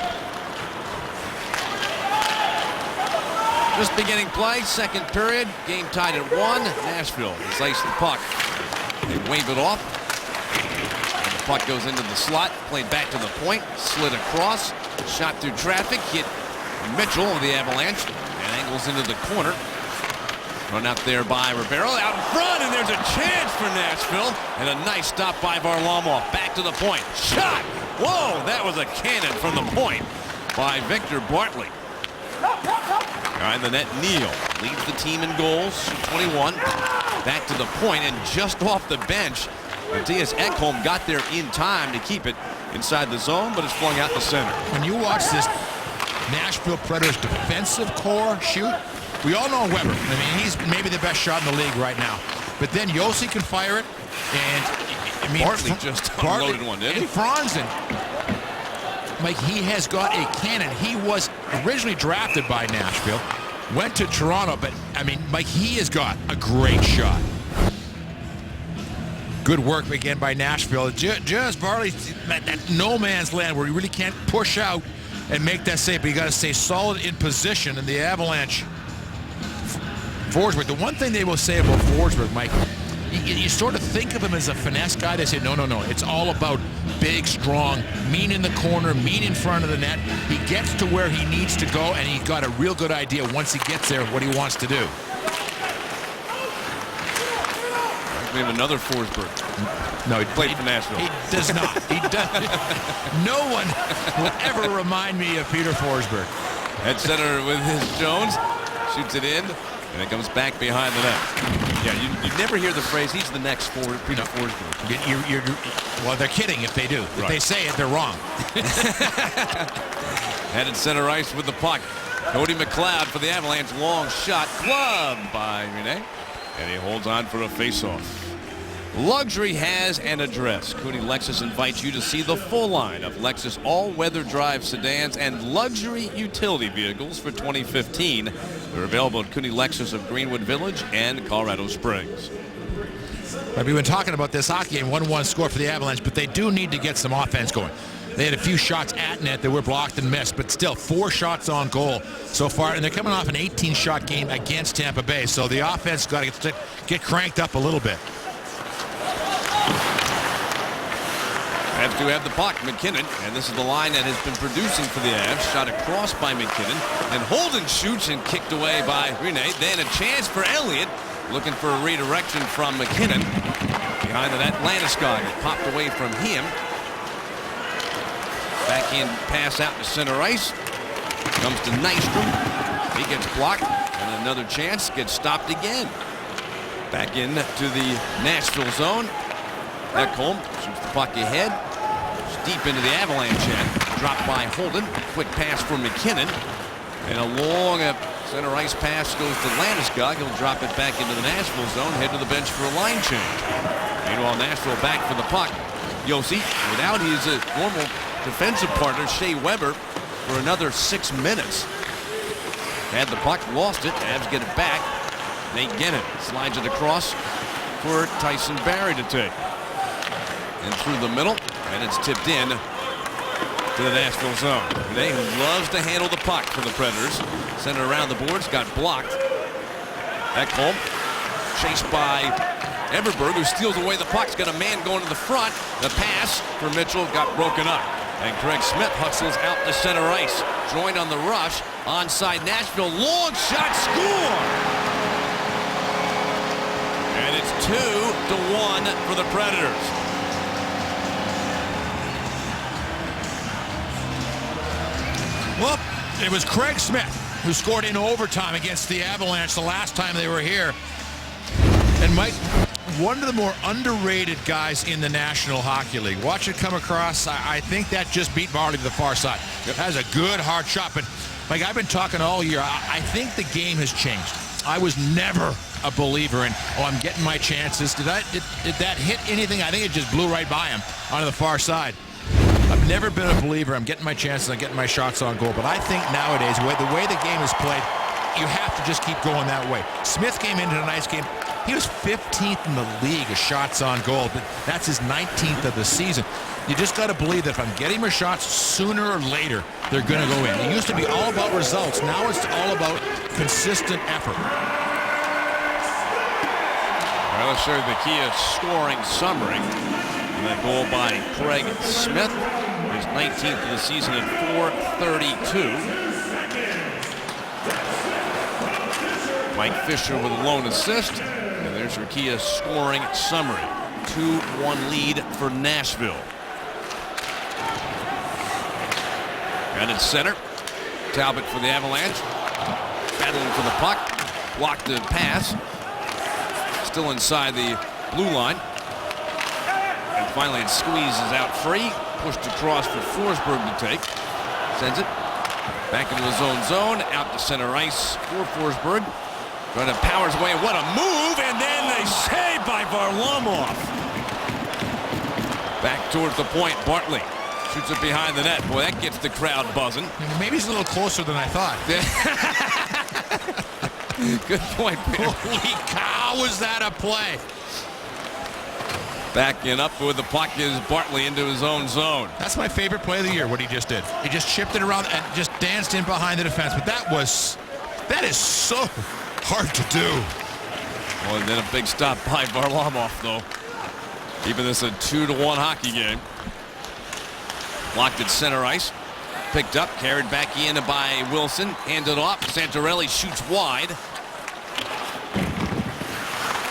Just beginning play, second period, game tied at 1. Nashville has iced the puck. They wave it off. And the puck goes into the slot, played back to the point, slid across, shot through traffic, hit Mitchell of the Avalanche, and angles into the corner. Run out there by Ribeiro, out in front, and there's a chance for Nashville. And a nice stop by Varlamov. Back to the point. Shot! Whoa, that was a cannon from the point by Victor Bartley. Behind the net, Neal leads the team in goals, 21. Back to the point, and just off the bench, Mattias Ekholm got there in time to keep it inside the zone, but it's flung out the center. When you watch this Nashville Predators defensive core shoot, we all know Weber. I mean, he's maybe the best shot in the league right now. But then Josi can fire it, and I mean, Bartley just unloaded one, didn't he? And Franzen, Mike, he has got a cannon. He was originally drafted by Nashville, went to Toronto, but I mean, Mike, he has got a great shot. Good work again by Nashville. Just Varley, that no man's land where you really can't push out and make that save, but you got to stay solid in position. And the Avalanche, Forsberg, the one thing they will say about Forsberg, Mike, you sort of think of him as a finesse guy. They say, no, it's all about big, strong, mean in the corner, mean in front of the net. He gets to where he needs to go, and he's got a real good idea once he gets there what he wants to do. We have another Forsberg. No, he played for Nashville. He does not. He does. No one will ever remind me of Peter Forsberg. At center with his Jones, shoots it in, and it comes back behind the net. Yeah, you never hear the phrase, he's the next Peter Forsberg. Well, they're kidding if they do. If they say it, they're wrong. Headed center ice with the puck. Cody McLeod for the Avalanche. Long shot. Gloved by Rene. And he holds on for a faceoff. Luxury has an address. Cooney Lexus invites you to see the full line of Lexus all-weather drive sedans and luxury utility vehicles for 2015. They're available at Cooney Lexus of Greenwood Village and Colorado Springs. We've been talking about this hockey game, 1-1 score for the Avalanche, but they do need to get some offense going. They had a few shots at net that were blocked and missed, but still 4 shots on goal so far, and they're coming off an 18-shot game against Tampa Bay, so the offense got to get cranked up a little bit. Avs do have the puck. McKinnon, and this is the line that has been producing for the Avs. Shot across by McKinnon, and Holden shoots and kicked away by Rene. Then a chance for Elliott, looking for a redirection from McKinnon. Behind the net, Landeskog popped away from him. Backhand pass out to center ice. Comes to Nystrom. He gets blocked, and another chance gets stopped again. Back in to the Nashville zone. Ekholm shoots the puck ahead. Deep into the Avalanche end. Dropped by Holden. Quick pass for McKinnon. And a long center ice pass goes to Landeskog. He'll drop it back into the Nashville zone. Head to the bench for a line change. Meanwhile, Nashville back for the puck. Josi without his normal defensive partner, Shea Weber, for another 6 minutes. Had the puck, lost it. Avs get it back. Nate Gennon slides it across for Tyson Barrie to take. And through the middle, and it's tipped in to the Nashville zone. They loves to handle the puck for the Predators. Sent it around the boards, got blocked. Ekholm chased by Everberg, who steals away the puck. He's got a man going to the front. The pass for Mitchell got broken up. And Craig Smith hustles out to center ice. Joined on the rush. Onside Nashville. Long shot, score! And it's 2-1 for the Predators. Well, it was Craig Smith who scored in overtime against the Avalanche the last time they were here. And Mike, one of the more underrated guys in the National Hockey League. Watch it come across. I think that just beat Varley to the far side. Yep. Has a good hard shot, but Mike, I've been talking all year. I think the game has changed. I was never a believer in, I'm getting my chances. Did that hit anything? I think it just blew right by him onto the far side. I've never been a believer. I'm getting my chances. I'm getting my shots on goal. But I think nowadays, the way the game is played, you have to just keep going that way. Smith came into tonight's game. He was 15th in the league of shots on goal. But that's his 19th of the season. You just got to believe that if I'm getting my shots, sooner or later, they're going to go in. It used to be all about results. Now it's all about consistent effort. Well, let's show the Kia scoring summary. And that goal by Craig Smith, his 19th of the season at .432. Mike Fisher with a lone assist. And there's your Kia scoring summary. 2-1 lead for Nashville. And at center, Talbot for the Avalanche. Battling for the puck. Blocked the pass. Still inside the blue line. And finally it squeezes out free. Pushed across for Forsberg to take. Sends it back into his own zone. Out to center ice for Forsberg. Trying to power his way. What a move! And then they save by Varlamov. Back towards the point. Bartley shoots it behind the net. Boy, that gets the crowd buzzing. Maybe he's a little closer than I thought. Good point, Peter. Holy cow, was that a play? Backing up with the puck is Bartley into his own zone. That's my favorite play of the year, what he just did. He just chipped it around and just danced in behind the defense. But that is so hard to do. Well, and then a big stop by Varlamov, though. Keeping this a 2-1 hockey game. Blocked at center ice. Picked up, carried back in by Wilson. Handed off. Santorelli shoots wide.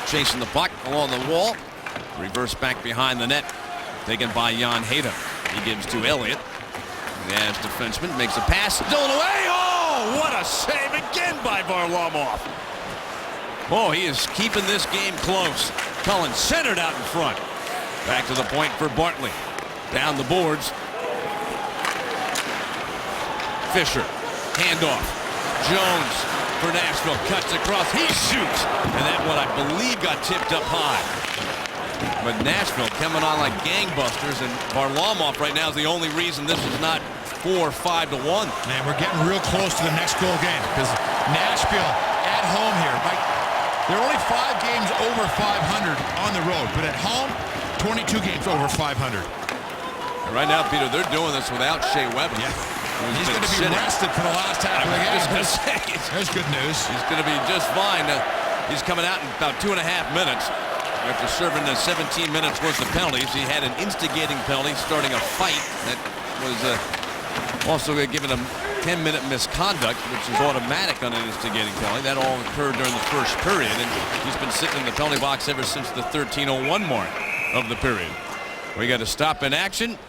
Chasing the puck along the wall. Reverse back behind the net. Taken by Jan Hayda. He gives to Elliott. As defenseman makes a pass. Stolen away. Oh, what a save again by Varlamov. Oh, he is keeping this game close. Cullen centered out in front. Back to the point for Bartley. Down the boards. Fisher. Handoff. Jones for Nashville, cuts across, he shoots, and that one I believe got tipped up high. But Nashville coming on like gangbusters, and Varlamov right now is the only reason this is not 4 or 5 to 1. Man, we're getting real close to the next goal game because Nashville at home here. Like, they're only 5 games over 500 on the road, but at home, 22 games over 500. Right now, Peter, they're doing this without Shea Weber. Yeah. He's going to be rested for the last half of the game. There's good news. He's going to be just fine. He's coming out in about 2.5 minutes. After serving 17 minutes worth of penalties, he had an instigating penalty starting a fight that was also given him 10-minute misconduct, which is automatic on an instigating penalty. That all occurred during the first period, and he's been sitting in the penalty box ever since the 13:01 mark of the period. We got to stop in action.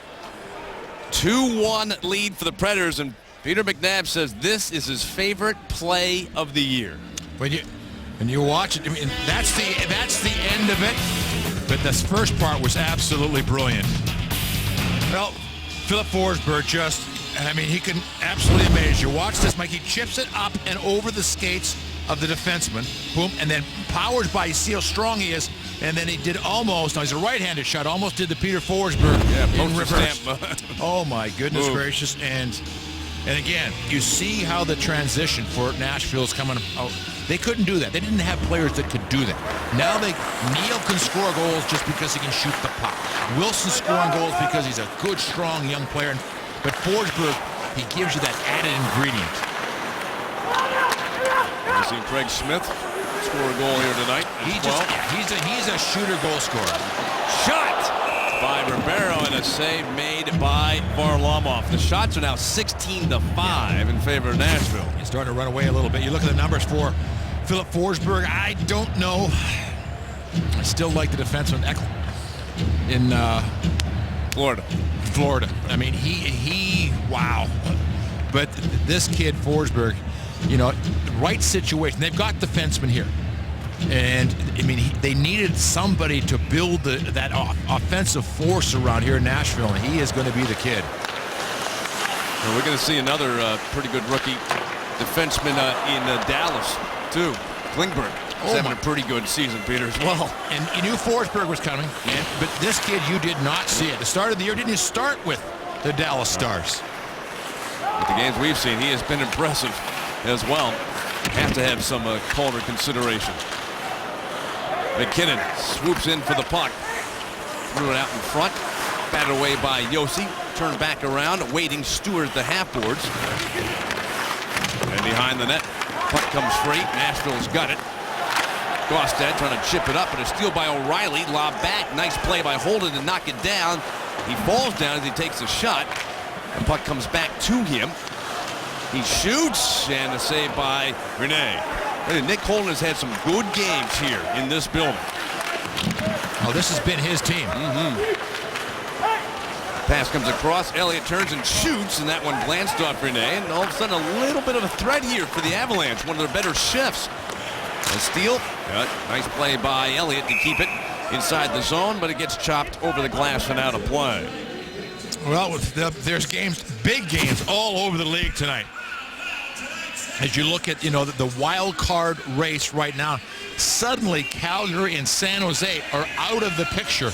2-1 lead for the Predators, and Peter McNabb says this is his favorite play of the year. When you watch it, I mean, that's the end of it. But this first part was absolutely brilliant. Well, Philip Forsberg he can absolutely amaze you. Watch this, Mike. He chips it up and over the skates of the defenseman. Boom. And then powers by, you see how strong he is. And then he did almost, he's a right-handed shot, almost did the Peter Forsberg in reverse. Oh, my goodness gracious. And again, you see how the transition for Nashville's coming out. They couldn't do that. They didn't have players that could do that. Now Neal can score goals just because he can shoot the puck. Wilson scoring goals because he's a good, strong young player. But Forsberg, he gives you that added ingredient. We've seen Craig Smith score a goal here tonight. He's a shooter goal scorer. Shot by Ribeiro and a save made by Varlamov. The shots are now 16-5 in favor of Nashville. He's starting to run away a little bit. You look at the numbers for Philip Forsberg. I don't know. I still like the defenseman Ekholm in Florida. I mean, he wow. But this kid Forsberg, right situation. They've got defensemen here. And, I mean, they needed somebody to build that offensive force around here in Nashville, and he is going to be the kid. Well, we're going to see another pretty good rookie defenseman in Dallas, too. Klingberg is having a pretty good season, Peter, as well. And you knew Forsberg was coming, but this kid, you did not see it. The start of the year didn't even start with the Dallas Stars. With the games we've seen, he has been impressive as well. Have to have some Calder consideration. McKinnon swoops in for the puck. Threw it out in front. Batted away by Yossi. Turned back around, waiting Stewart at the half boards. And behind the net, puck comes free. Nashville's got it. Gaustad trying to chip it up, but a steal by O'Reilly. Lob back. Nice play by Holden to knock it down. He falls down as he takes a shot. The puck comes back to him. He shoots, and a save by Rene. Nick Holden has had some good games here in this building. Oh, this has been his team. Pass comes across. Elliott turns and shoots, and that one glanced off Rene. And all of a sudden, a little bit of a threat here for the Avalanche. One of their better shifts. A steal. Nice play by Elliott to keep it inside the zone, but it gets chopped over the glass and out of play. Well, there's big games all over the league tonight. As you look at, the wild card race right now, suddenly Calgary and San Jose are out of the picture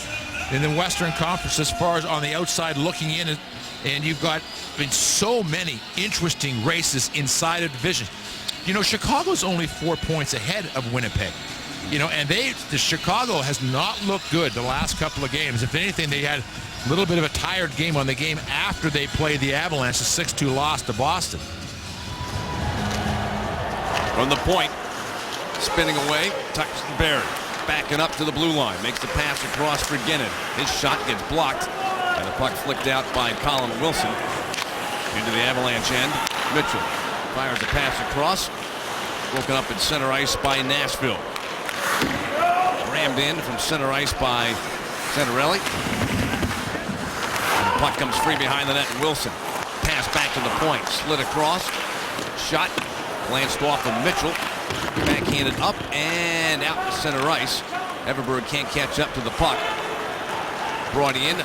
in the Western Conference as far as on the outside looking in. And you've got so many interesting races inside of division. Chicago's only 4 points ahead of Winnipeg. And the Chicago has not looked good the last couple of games. If anything, they had a little bit of a tired game on the game after they played the Avalanche, a 6-2 loss to Boston. From the point, spinning away, touches Barry. Backing up to the blue line, makes the pass across for Gennon. His shot gets blocked, and the puck flicked out by Colin Wilson into the Avalanche end. Mitchell fires a pass across, broken up at center ice by Nashville. Rammed in from center ice by Santorelli. And the puck comes free behind the net. Wilson. Pass back to the point. Slid across. Shot. Glanced off of Mitchell. Backhanded up and out to center ice. Everberg can't catch up to the puck. Brought in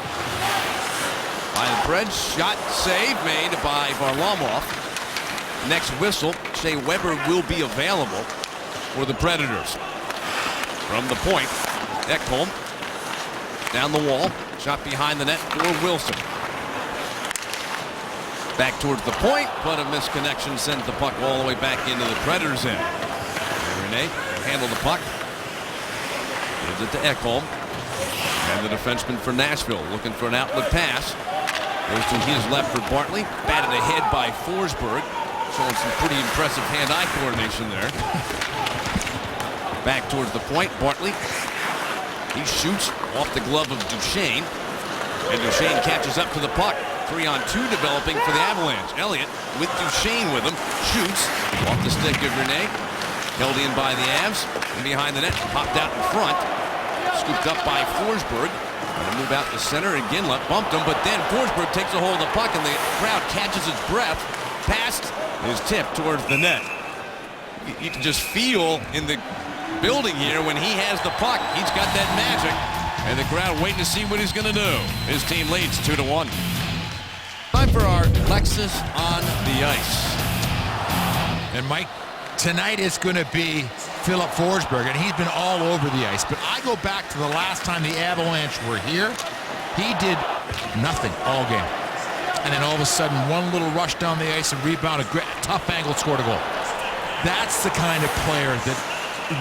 by the Preds. Shot save made by Varlamov. next whistle, Shea Weber will be available for the Predators. From the point, Ekholm down the wall, shot behind the net for Wilson. Back towards the point, but a misconnection sends the puck all the way back into the Predators' end. Rene handle the puck. Gives it to Ekholm. And the defenseman for Nashville looking for an outlet pass. Goes to his left for Bartley. Batted ahead by Forsberg. Showing some pretty impressive hand-eye coordination there. Back towards the point. Bartley. He shoots off the glove of Duchesne. And Duchesne catches up to the puck. 3-on-2 developing for the Avalanche. Elliott with Duchesne with him. Shoots off the stick of Rene. Held in by the Avs. And behind the net. Popped out in front. Scooped up by Forsberg. Going to move out the center. And Ginla bumped him. But then Forsberg takes a hold of the puck. And the crowd catches its breath. Past his tip towards the net. You can just feel in the building here when he has the puck. He's got that magic. And the crowd waiting to see what he's going to do. His team leads 2-1. Time for our Lexus on the ice. And Mike, tonight it's going to be Philip Forsberg, and he's been all over the ice. But I go back to the last time the Avalanche were here. He did nothing all game. And then all of a sudden, one little rush down the ice and rebound, a tough angle, scored a goal. That's the kind of player that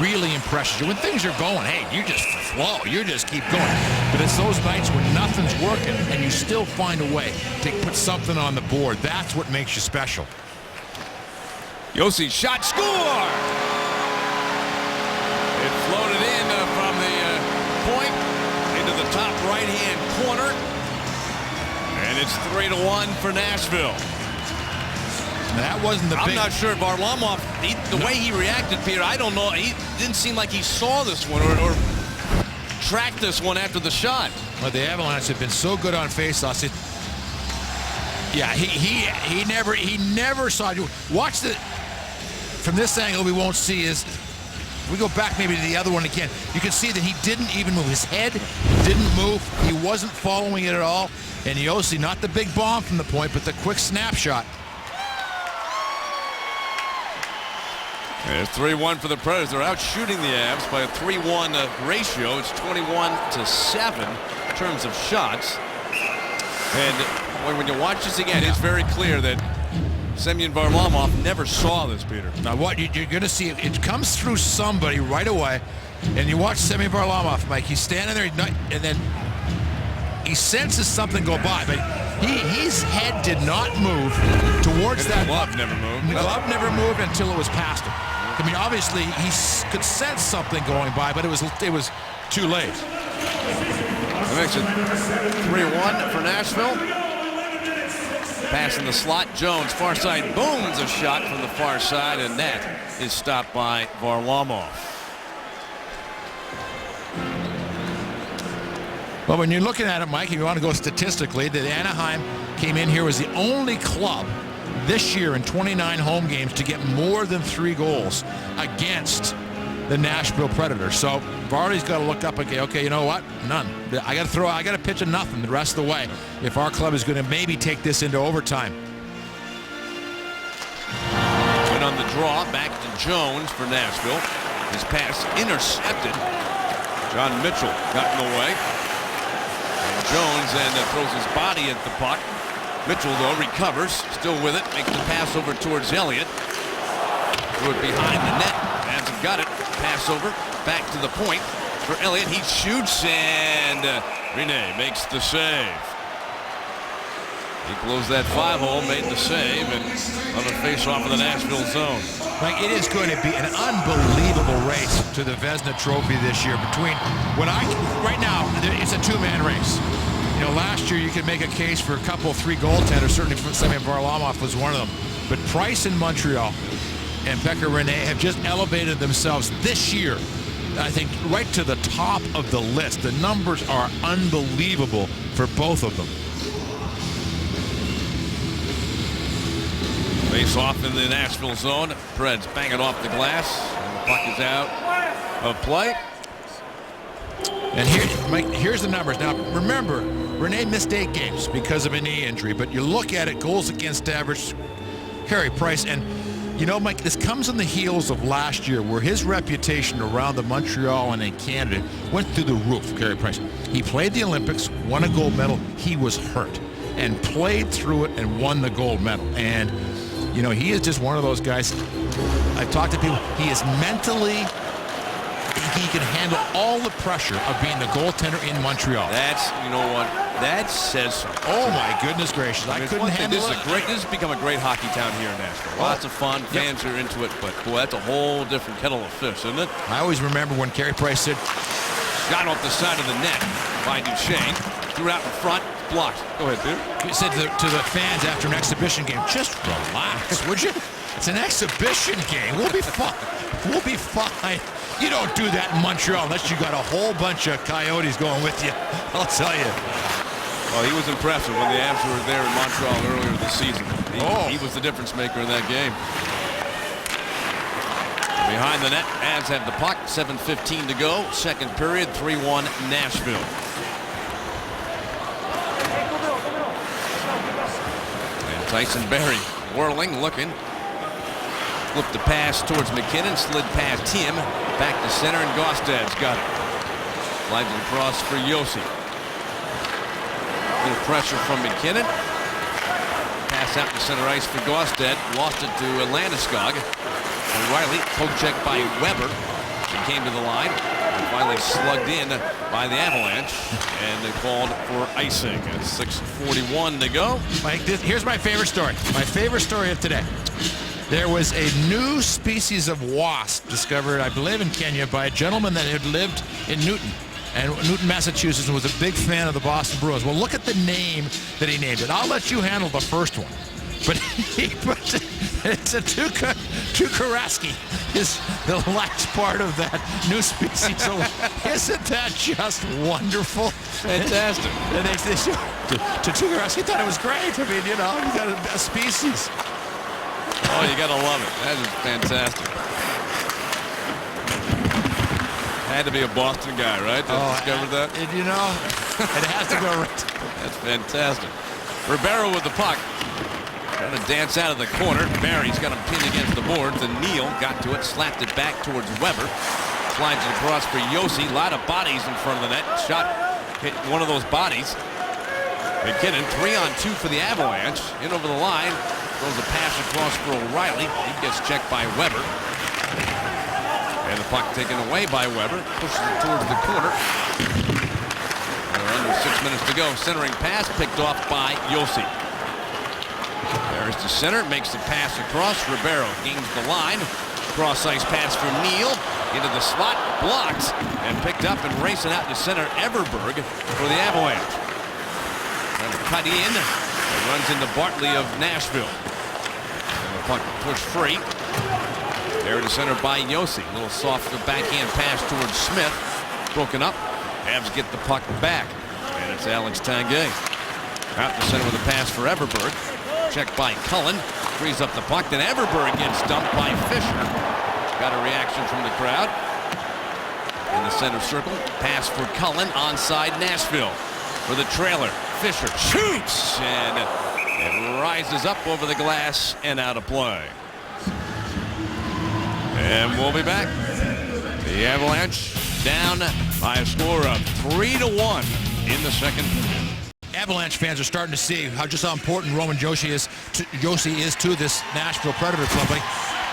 really impresses you. When things are going, hey, you just flow. You just keep going. But it's those nights when nothing's working and you still find a way to put something on the board. That's what makes you special. Josi shot, score! It floated in from the point into the top right-hand corner. And it's 3-1 for Nashville. That wasn't the big... I'm not sure Varlamov, the way he reacted, Peter, I don't know. He didn't seem like he saw this one or tracked this one after the shot. Well, the Avalanche have been so good on faceoffs. Yeah, he never saw it. Watch the... From this angle, we won't see is... We go back maybe to the other one again. You can see that he didn't even move. His head didn't move. He wasn't following it at all. And Josi, not the big bomb from the point, but the quick snapshot. It's 3-1 for the Predators. They're out shooting the Avs by a 3-1 ratio. It's 21-7 in terms of shots. And when you watch this again, it's very clear that Semyon Varlamov never saw this, Peter. Now what you're going to see, it comes through somebody right away, and you watch Semyon Varlamov, Mike. He's standing there, and then he senses something go by, but his head did not move towards and that. The glove never moved. The glove never moved until it was past him. I mean, obviously he could sense something going by, but it was too late. That makes it 3-1 for Nashville. Pass in the slot. Jones, far side, booms a shot from the far side, and that is stopped by Varlamov. Well, when you're looking at it, Mike, if you want to go statistically, that Anaheim came in here was the only club this year in 29 home games to get more than 3 goals against the Nashville Predators. So Varley's got to look up and go, okay, you know what? None. I got to pitch a nothing the rest of the way if our club is going to maybe take this into overtime. And on the draw, back to Jones for Nashville. His pass intercepted. John Mitchell got in the way. And Jones throws his body at the puck. Mitchell, though, recovers, still with it, makes the pass over towards Elliott. Threw it behind the net. Hasn't got it. Pass over, back to the point for Elliott. He shoots, and Rene makes the save. He closed that 5-hole, made the save, and on a face-off in the Nashville zone. Like, it is going to be an unbelievable race to the Vezina Trophy this year. Right now, it's a 2-man race. You know, last year you could make a case for a couple, 3 goaltenders. Certainly, Semyon Varlamov was one of them. But Price in Montreal and Pekka Rinne have just elevated themselves this year, I think, right to the top of the list. The numbers are unbelievable for both of them. Face off in the Nashville zone. Preds bang it off the glass. And the puck is out of play. And here's the numbers. Now, remember, Rene missed 8 games because of a knee injury, but you look at it, goals against average, Carey Price. And, you know, Mike, this comes on the heels of last year where his reputation around the Montreal and in Canada went through the roof, Carey Price. He played the Olympics, won a gold medal. He was hurt and played through it and won the gold medal. And, you know, he is just one of those guys. I've talked to people. He is mentally, he can handle all the pressure of being the goaltender in Montreal. That's, you know what, that says something. Oh my goodness gracious! I couldn't handle it. This has become a great hockey town here in Nashville. Lots of fun, fans are into it, but boy, that's a whole different kettle of fish, isn't it? I always remember when Carey Price said, shot off the side of the net by Duchesne, threw out in front, blocked. Go ahead, Peter. he said to the fans after an exhibition game, just relax, would you? It's an exhibition game. We'll be fine. We'll be fine. You don't do that in Montreal unless you got a whole bunch of coyotes going with you. I'll tell you. Well, he was impressive when the Avs were there in Montreal earlier this season. He was the difference maker in that game. Behind the net, Avs have the puck. 7:15 to go. Second period, 3-1 Nashville. And Tyson Barrie whirling, looking. Flipped the pass towards McKinnon, slid past him, back to center, and Gaustad's got it. Slides it across for Josi. Little pressure from McKinnon. Pass out to center ice for Gaustad. Lost it to Landeskog. O'Reilly, poke check by Weber. She came to the line. And finally slugged in by the Avalanche. And they called for icing. 6:41 to go. Mike, here's my favorite story. My favorite story of today. There was a new species of wasp discovered, I believe, in Kenya by a gentleman that had lived in Newton, Massachusetts, and was a big fan of the Boston Bruins. Well, look at the name that he named it. I'll let you handle the first one. But it's a Tukaraski is the last part of that new species. So isn't that just wonderful? Fantastic. And they to Tukaraski thought it was great. I mean, you know, you got a species. Oh, you gotta love it. That is fantastic. Had to be a Boston guy, right? That discovered that? You know, it has to go right. That's fantastic. Ribeiro with the puck. Trying to dance out of the corner. Barry's got him pinned against the boards, and Neal got to it, slapped it back towards Weber. Slides it across for Josi. A lot of bodies in front of the net. Shot hit one of those bodies. McKinnon, 3-on-2 for the Avalanche. In over the line. Throws a pass across for O'Reilly. He gets checked by Weber. And the puck taken away by Weber. Pushes it towards the corner. Under 6 minutes to go. Centering pass picked off by Josi. There's the center. Makes the pass across. Ribeiro gains the line. Cross ice pass for Neal. Into the slot. Blocked. And picked up and racing out to center Everberg for the Avalanche. Trying to cut in. Runs into Bartley of Nashville. And the puck pushed free. There to center by Josi. A little softer backhand pass towards Smith. Broken up. Avs get the puck back. And it's Alex Tanguay. Out to center with a pass for Everberg. Checked by Cullen. Frees up the puck. Then Everberg gets dumped by Fisher. Got a reaction from the crowd. In the center circle. Pass for Cullen. Onside Nashville. For the trailer. Fisher shoots. And it rises up over the glass and out of play. And we'll be back. The Avalanche down by a score of 3-1 in the second period. Avalanche fans are starting to see how important Roman Josi is to this Nashville Predator club.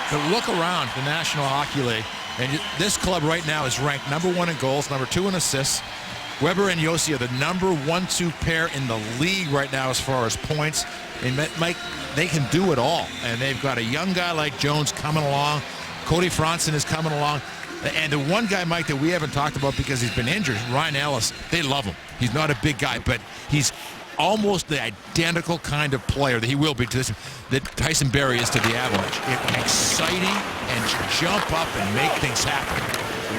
But look around the National Hockey League, and this club right now is ranked #1 in goals, #2 in assists. Weber and Josi are the #1-2 pair in the league right now as far as points. And Mike, they can do it all. And they've got a young guy like Jones coming along. Cody Franson is coming along. And the one guy, Mike, that we haven't talked about because he's been injured, Ryan Ellis, they love him. He's not a big guy, but he's almost the identical kind of player that he will be to this, that Tyson Barrie is to the Avalanche. Exciting and jump up and make things happen.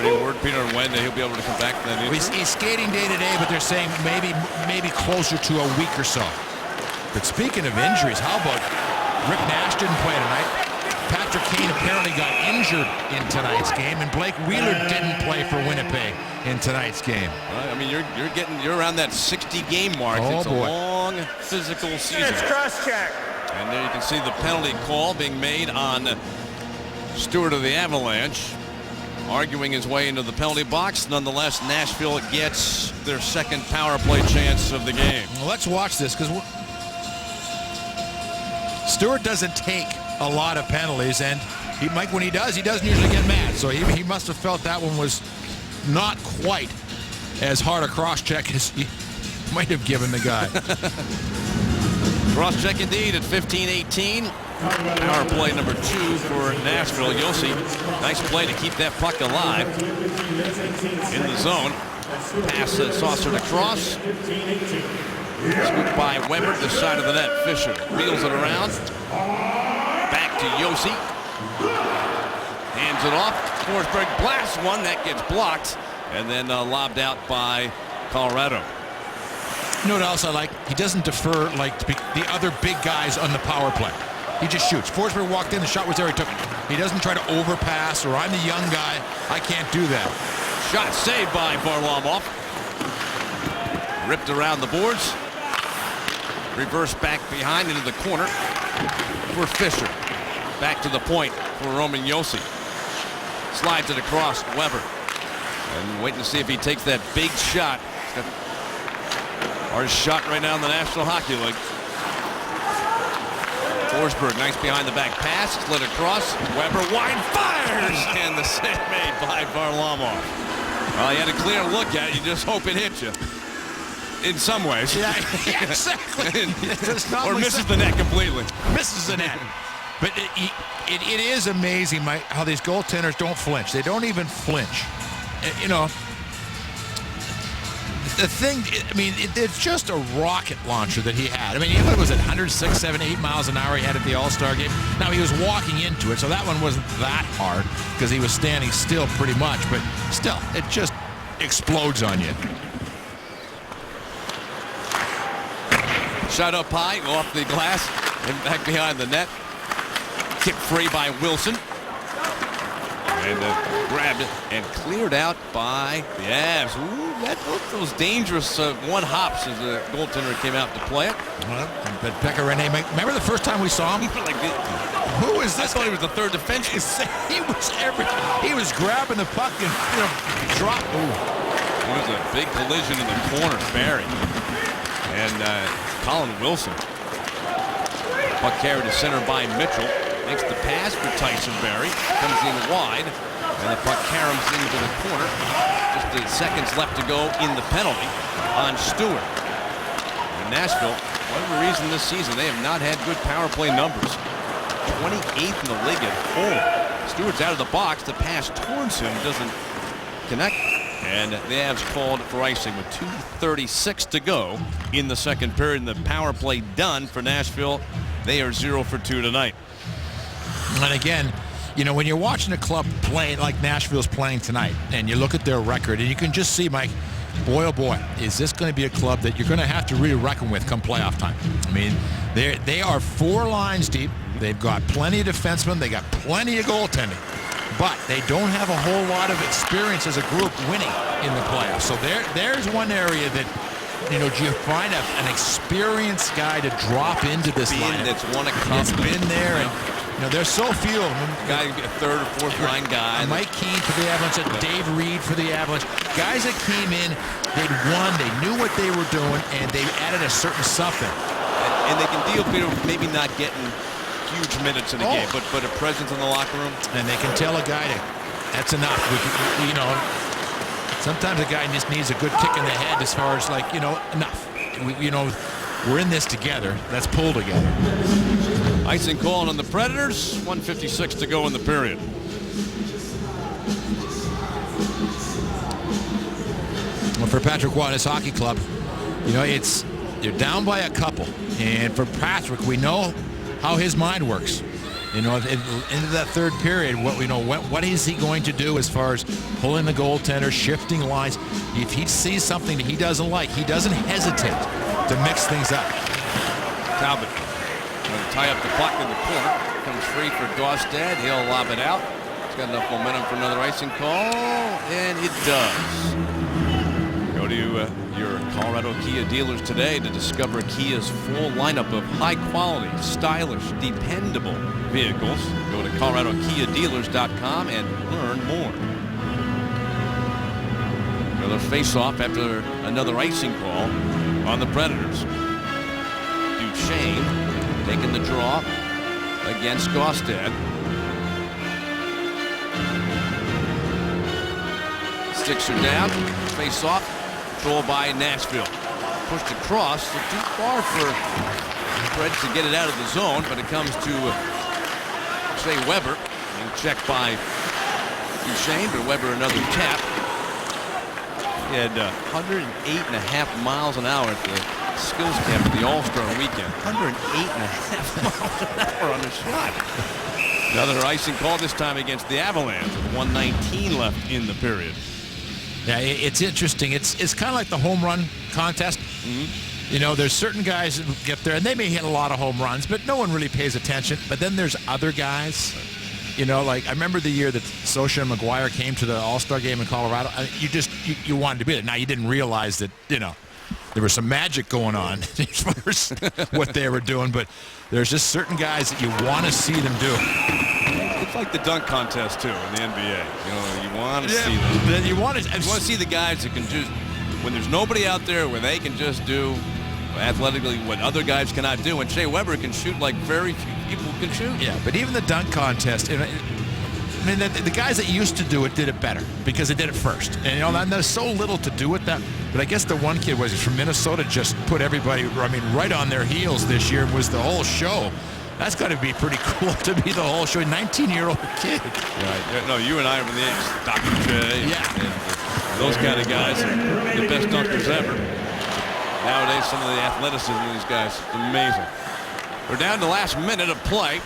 Any word, Peter, on when he'll be able to come back to that injury? He's skating day to day, but they're saying maybe closer to a week or so. But speaking of injuries, how about Rick Nash didn't play tonight? Patrick Kane apparently got injured in tonight's game, and Blake Wheeler didn't play for Winnipeg in tonight's game. Well, I mean, you're around that 60-game mark. Oh, it's boy. A long physical season. It's cross check. And there you can see the penalty call being made on Stewart of the Avalanche, arguing his way into the penalty box. Nonetheless, Nashville gets their second power play chance of the game. Well, let's watch this, because Stewart doesn't take a lot of penalties, and Mike, when he doesn't usually get mad. So he must have felt that one was not quite as hard a cross-check as he might have given the guy. Cross-check indeed at 15-18. Power play number 2 for Nashville. Josi, nice play to keep that puck alive in the zone. Pass saucered across. Scooped by Weber to the side of the net. Fisher wheels it around. Back to Josi. Hands it off. Forsberg blasts one. That gets blocked. And then lobbed out by Colorado. You know what else I like? He doesn't defer like the other big guys on the power play. He just shoots. Forsberg walked in, the shot was there, he took it. He doesn't try to overpass, or I'm the young guy, I can't do that. Shot saved by Varlamov. Ripped around the boards. Reverse back behind into the corner for Fisher. Back to the point for Roman Josi. Slides it across Weber. And waiting to see if he takes that big shot. Hardest shot right now in the National Hockey League. Forsberg, nice behind the back pass, slid across. Weber wide fires, and the save made by Varlamov. Well, he had a clear look at it. You just hope it hits you. In some ways. Yeah, exactly. Or misses the net completely. Misses the net. But it is amazing, Mike, how these goaltenders don't flinch. They don't even flinch. You know, the thing, I mean, it's just a rocket launcher that he had. I mean, what was it, 106, 7, 8 miles an hour he had at the All-Star game? Now, he was walking into it, so that one wasn't that hard because he was standing still pretty much, but still, it just explodes on you. Shot up high, off the glass, and back behind the net. Kicked free by Wilson. And grabbed it and cleared out by the Avs. Ooh, those dangerous one hops as the goaltender came out to play it. Well, but Pekka Rinne, remember the first time we saw him? Who is this? I thought he was the third defenseman. He was grabbing the puck and drop. Ooh. It was a big collision in the corner, Barry. And Colin Wilson. Puck carried to center by Mitchell. Makes the pass for Tyson Barrie. Comes in wide. And the puck caroms into the corner. Just the seconds left to go in the penalty on Stewart. And Nashville, for whatever reason this season, they have not had good power play numbers. 28th in the league at home. Stewart's out of the box. The pass towards him doesn't connect. And the Avs called for icing with 2:36 to go in the second period. And the power play done for Nashville. They are 0 for 2 tonight. And again, you know, when you're watching a club play like Nashville's playing tonight, and you look at their record, and you can just see, Mike, boy, oh boy, is this going to be a club that you're going to have to really reckon with come playoff time. I mean, they are 4 lines deep. They've got plenty of defensemen. They got plenty of goaltending. But they don't have a whole lot of experience as a group winning in the playoffs. So there's one area that, you know, do you find an experienced guy to drop into this lineup that's won a cup. It's been there, and you know, there's so few of them. Guy, a third or fourth line guy. Mike Keane for the Avalanche, Dave Reed for the Avalanche. Guys that came in, they'd won, they knew what they were doing, and they added a certain something. And they can deal with maybe not getting huge minutes in a game, but a presence in the locker room. And they can tell a guy that's enough. You know, sometimes a guy just needs a good kick in the head as far as, like, you know, enough. You know, we're in this together. Let's pull together. Icing call on the Predators. 1:56 to go in the period. Well, for Patrick Waugh and his hockey club, you know, they're down by a couple. And for Patrick, we know how his mind works. You know, into that third period, what is he going to do as far as pulling the goaltender, shifting lines? If he sees something that he doesn't like, he doesn't hesitate to mix things up. Talbot going to tie up the puck in the corner. Comes free for Gaustad. He'll lob it out. He's got enough momentum for another icing call, and it does. Cody to your Colorado Kia dealers today to discover Kia's full lineup of high-quality, stylish, dependable vehicles. Go to ColoradoKiaDealers.com and learn more. Another face-off after another icing call on the Predators. Duchesne taking the draw against Gaustad. Sticks her down. Face-off. Control by Nashville. Pushed across. Too far for Fred to get it out of the zone, but it comes to Shea Weber. And checked by Duchesne, but Weber another tap. He had 108.5 miles an hour at the skills camp at the All-Star weekend. 108.5 miles an hour on the shot. Another icing call, this time against the Avalanche. 1:19 left in the period. Yeah, it's interesting. It's kind of like the home run contest. You know, there's certain guys that get there, and they may hit a lot of home runs, but no one really pays attention. But then there's other guys, you know, like I remember the year that Scioscia and McGuire came to the All-Star game in Colorado. You wanted to be there. Now, you didn't realize that, you know, there was some magic going on as far as what they were doing, but there's just certain guys that you want to see them do. It's like the dunk contest, too, in the NBA. You know, you want to see them. You want to see the guys that can just, when there's nobody out there, where they can just do athletically what other guys cannot do. And Shea Weber can shoot like very few people can shoot. Yeah, but even the dunk contest, I mean, the guys that used to do it did it better because they did it first. And, you know, and there's so little to do with that. But I guess the one kid was from Minnesota, just put everybody, I mean, right on their heels this year, was the whole show. That's got to be pretty cool to be the whole show. 19-year-old kid. Right. No, you and I are from the age. Dr. J. Yeah. And those kind of guys are the best dunkers ever. Nowadays, some of the athleticism of these guys is amazing. We're down to the last minute of play. A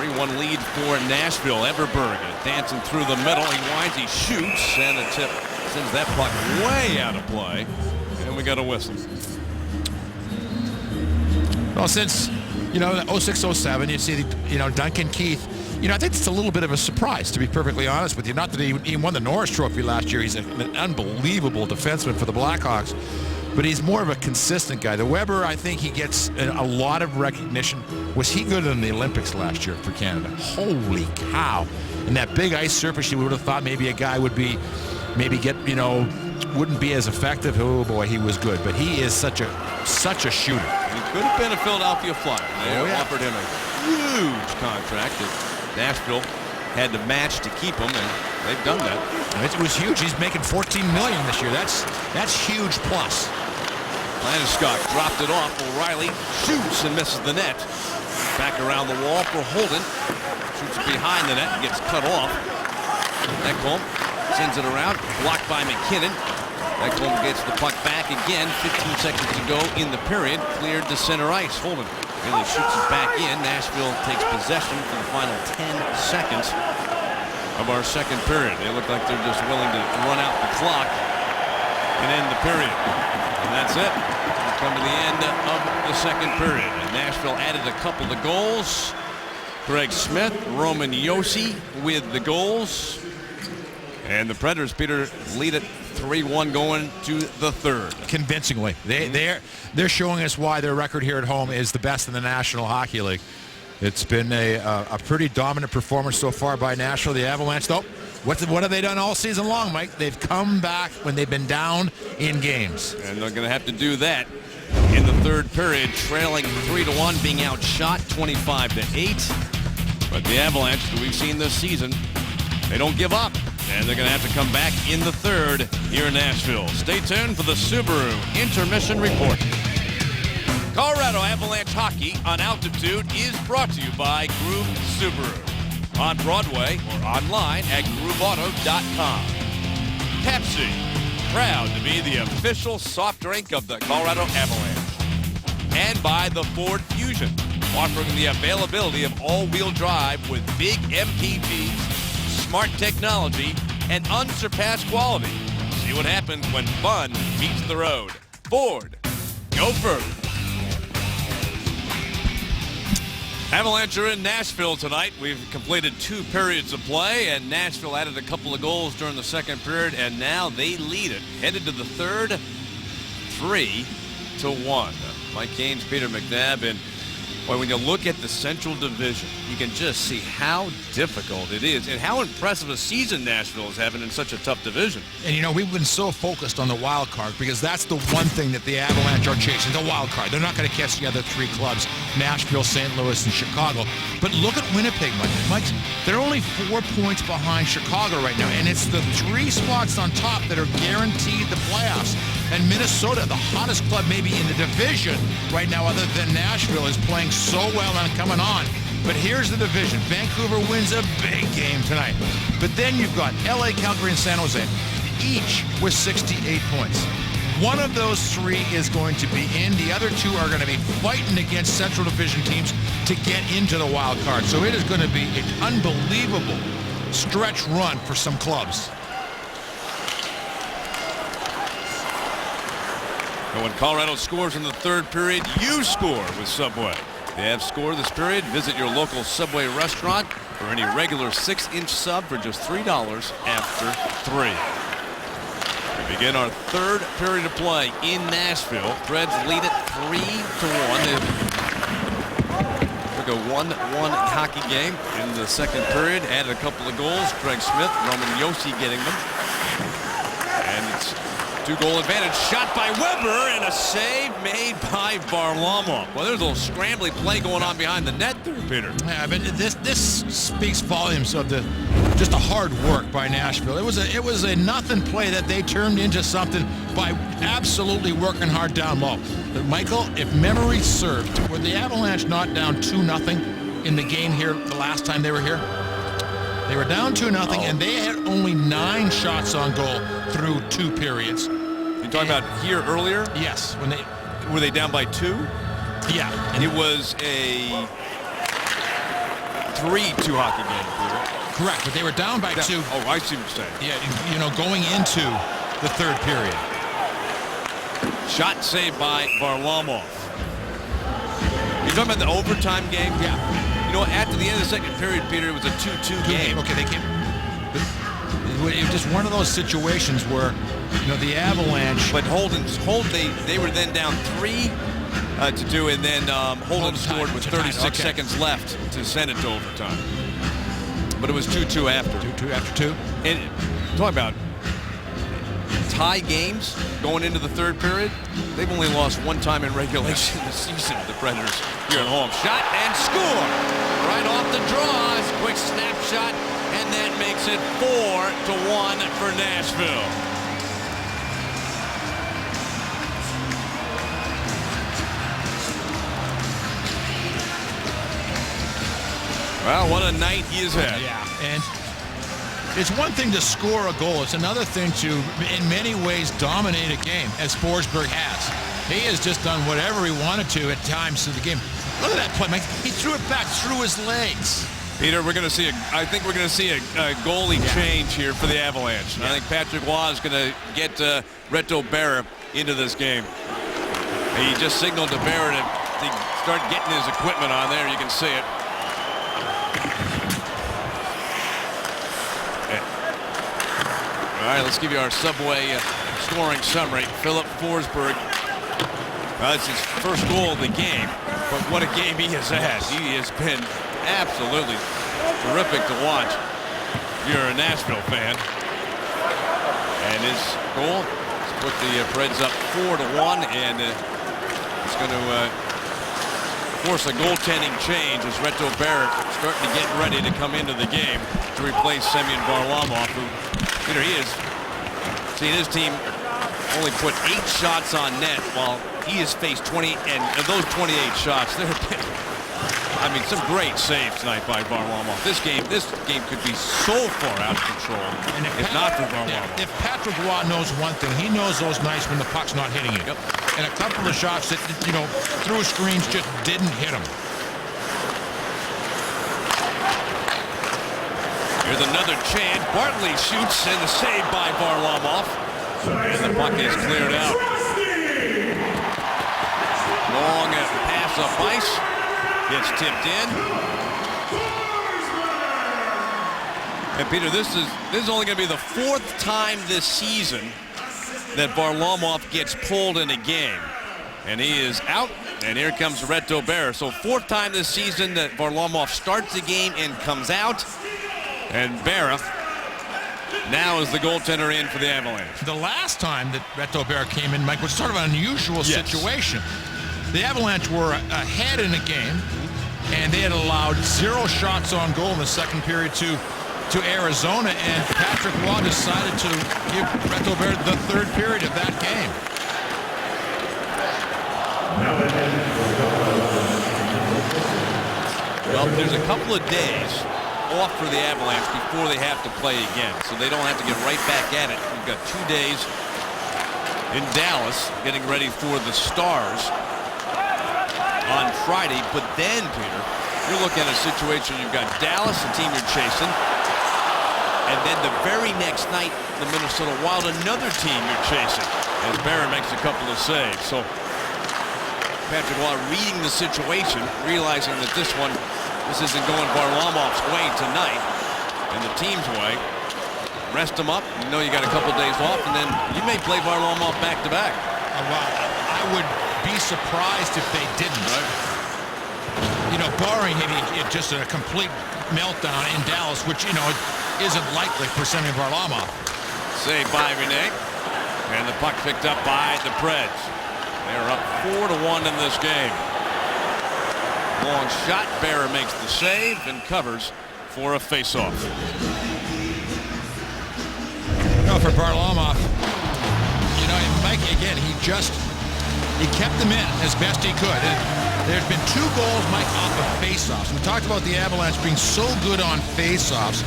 3-1 lead for Nashville. Everberg dancing through the middle. He winds, he shoots, and the tip sends that puck way out of play. And we got a whistle. Well, since, you know, 06-07, you see, you know, Duncan Keith, you know, I think it's a little bit of a surprise, to be perfectly honest with you. Not that he won the Norris Trophy last year. He's an unbelievable defenseman for the Blackhawks. But he's more of a consistent guy. The Weber, I think he gets a lot of recognition. Was he good in the Olympics last year for Canada? Holy cow. And that big ice surface, you would have thought maybe a guy would be, wouldn't be as effective. Oh, boy, he was good. But he is such a shooter. He could have been a Philadelphia Flyer. They offered him a huge contract that Nashville had to match to keep him, and they've done that. It was huge. He's making $14 million this year. That's huge plus. Landeskog dropped it off. O'Reilly shoots and misses the net. Back around the wall for Holden. Shoots behind the net and gets cut off. Ekholm sends it around. Blocked by McKinnon. Ekholm gets the puck back again. 15 seconds to go in the period. Cleared to center ice. Holden really shoots it back in. Nashville takes possession for the final 10 seconds of our second period. They look like they're just willing to run out the clock and end the period. And that's it. We come to the end of the second period. And Nashville added a couple of goals. Greg Smith, Roman Josi with the goals. And the Predators, Peter, lead it 3-1 going to the third. Convincingly. They're showing us why their record here at home is the best in the National Hockey League. It's been a pretty dominant performance so far by Nashville. The Avalanche, though, what have they done all season long, Mike? They've come back when they've been down in games. And they're going to have to do that in the third period, trailing 3-1, being outshot 25-8. But the Avalanche, that we've seen this season, they don't give up. And they're going to have to come back in the third here in Nashville. Stay tuned for the Subaru Intermission Report. Colorado Avalanche Hockey on Altitude is brought to you by Groove Subaru. On Broadway or online at grooveauto.com. Pepsi, proud to be the official soft drink of the Colorado Avalanche. And by the Ford Fusion, offering the availability of all-wheel drive with big MPGs, smart technology, and unsurpassed quality. See what happens when fun meets the road. Ford, go further. Avalanche are in Nashville tonight. We've completed 2 periods of play, and Nashville added a couple of goals during the second period, and now they lead it. Headed to the third, 3-1. Mike Haynes, Peter McNabb, and boy, when you look at the Central Division, you can just see how difficult it is and how impressive a season Nashville is having in such a tough division. And, you know, we've been so focused on the wild card because that's the one thing that the Avalanche are chasing, the wild card. They're not going to catch the other 3 clubs, Nashville, St. Louis, and Chicago. But look at Winnipeg, Mike. They're only 4 points behind Chicago right now, and it's the 3 spots on top that are guaranteed the playoffs. And Minnesota, the hottest club maybe in the division right now other than Nashville, is playing so well and coming on. But here's the division. Vancouver wins a big game tonight. But then you've got LA, Calgary, and San Jose, each with 68 points. One of those 3 is going to be in. The other 2 are going to be fighting against Central Division teams to get into the wild card. So it is going to be an unbelievable stretch run for some clubs. And when Colorado scores in the third period, you score with Subway. They have scored this period. Visit your local Subway restaurant for any regular 6-inch sub for just $3 after 3. We begin our third period of play in Nashville. Preds lead it 3-1. They took a 1-1 hockey game in the second period. Added a couple of goals. Craig Smith, Roman Josi getting them. And it's 2-goal advantage. Shot by Weber and a save made by Varlamov. Well, there's a little scrambly play going on behind the net there, Peter. Yeah, but this speaks volumes of just the hard work by Nashville. It was a nothing play that they turned into something by absolutely working hard down low. But Michael, if memory served, were the Avalanche not down 2-0 in the game here the last time they were here? They were down 2-0, and they had only 9 shots on goal through 2 periods. You're talking about here earlier? Yes. Were they down by 2? Yeah. And it was a 3-2 hockey game, Peter. Correct, but they were down by 2. Oh, I see what you're saying. Yeah, you know, going into the third period. Shot saved by Varlamov. You're talking about the overtime game? Yeah. You know, after the end of the second period, Peter, it was a 2-2 game. Okay, they came. It was just one of those situations where, you know, the Avalanche. But they were then down 3-2, and then Holden scored with 36 seconds left to send it to overtime. But it was 2-2 after. 2-2 after 2. And talking about tie games going into the third period, they've only lost 1 time in regulation this season, the Predators here at home. Shot and score right off the draws. Quick snapshot, and that makes it 4-1 for Nashville. Well, what a night he has had. Yeah, and it's one thing to score a goal. It's another thing to, in many ways, dominate a game, as Forsberg has. He has just done whatever he wanted to at times through the game. Look at that play, Mike. He threw it back through his legs. Peter, I think we're going to see a goalie change here for the Avalanche. Yeah. I think Patrick Roy is going to get Reto Berra into this game. He just signaled to Berra to start getting his equipment on there. You can see it. All right, let's give you our Subway scoring summary. Philip Forsberg. That's his first goal of the game, but what a game he has had. He has been absolutely terrific to watch if you're a Nashville fan. And his goal has put the Preds up 4-1, and it's going to force a goaltending change as Reto Berra starting to get ready to come into the game to replace Semyon Varlamov, who, Peter, he has seen his team only put 8 shots on net while he has faced 20, and of those 28 shots, there have been, I mean, some great saves tonight by Varlamov. This game could be so far out of control, and if not for Varlamov. If Patrick Roy knows one thing, he knows those nights when the puck's not hitting you. Yep. And a couple of shots that, you know, through screens just didn't hit him. Here's another chance. Bartley shoots, and the save by Varlamov. And the puck is cleared out. Long pass up ice. Gets tipped in. And Peter, this is only going to be the fourth time this season that Varlamov gets pulled in a game. And he is out. And here comes Reto Berra. So fourth time this season that Varlamov starts the game and comes out. And Berra now is the goaltender in for the Avalanche. The last time that Reto Berra came in, Mike, was sort of an unusual situation. The Avalanche were ahead in the game, and they had allowed 0 shots on goal in the second period to Arizona, and Patrick Roy decided to give Reto Berra the third period of that game. Well, there's a couple of days off for the Avalanche before they have to play again, so they don't have to get right back at it. We've got 2 days in Dallas getting ready for the Stars on Friday. But then, Peter, you're looking at a situation. You've got Dallas, the team you're chasing, and then the very next night, the Minnesota Wild, another team you're chasing, as Barron makes a couple of saves. So Patrick Roy reading the situation, realizing that this isn't going Varlamov's way tonight and the team's way. Rest him up. You know you got a couple days off, and then you may play Varlamov back-to-back. Well, I would be surprised if they didn't. Right. You know, barring it just a complete meltdown in Dallas, which, you know, isn't likely for Semyon Varlamov. Saved by Rene. And the puck picked up by the Preds. They're up 4-1 in this game. Long shot. Berra makes the save and covers for a faceoff. No, for Varlamov, you know, Mike, again, he kept them in as best he could. And there's been 2 goals, Mike, off of faceoffs. We talked about the Avalanche being so good on faceoffs,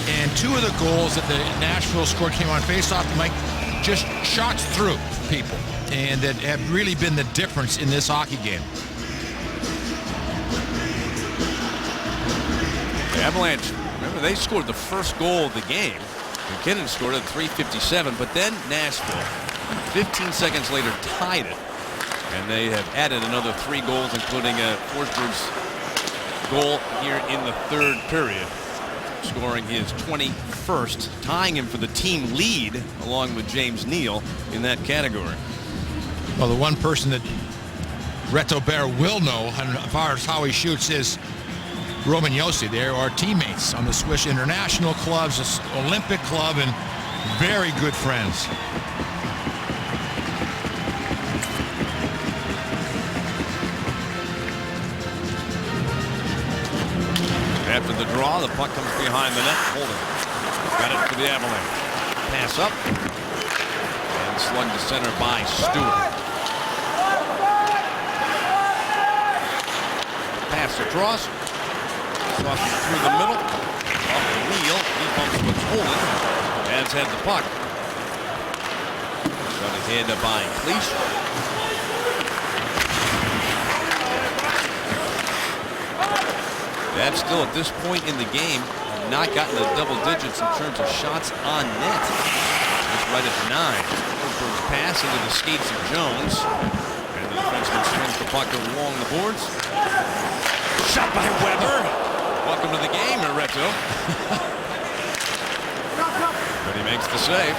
and 2 of the goals that the Nashville scored came on faceoff, Mike, just shots through people, and that have really been the difference in this hockey game. The Avalanche, remember, they scored the first goal of the game. McKinnon scored at 3:57, but then Nashville, 15 seconds later, tied it. And they have added another 3 goals, including Forsberg's goal here in the third period, scoring his 21st, tying him for the team lead, along with James Neal in that category. Well, the one person that Reto Berra will know as far as how he shoots is Roman Josi. They are teammates on the Swiss International clubs, Olympic club, and very good friends. After the draw, the puck comes behind the net. Holden got it for the Avalanche. Pass up and slung to center by Stewart. Pass across. Crosses through the middle. Off the wheel. He bumps with Holden. Has had the puck. Got it handed by Cleach. That's still at this point in the game not gotten to double digits in terms of shots on net. Just right at 9. Forsberg's pass into the skates of Jones. And the defenseman swings the puck along the boards. Shot by Weber. Welcome to the game, Reto. But he makes the save.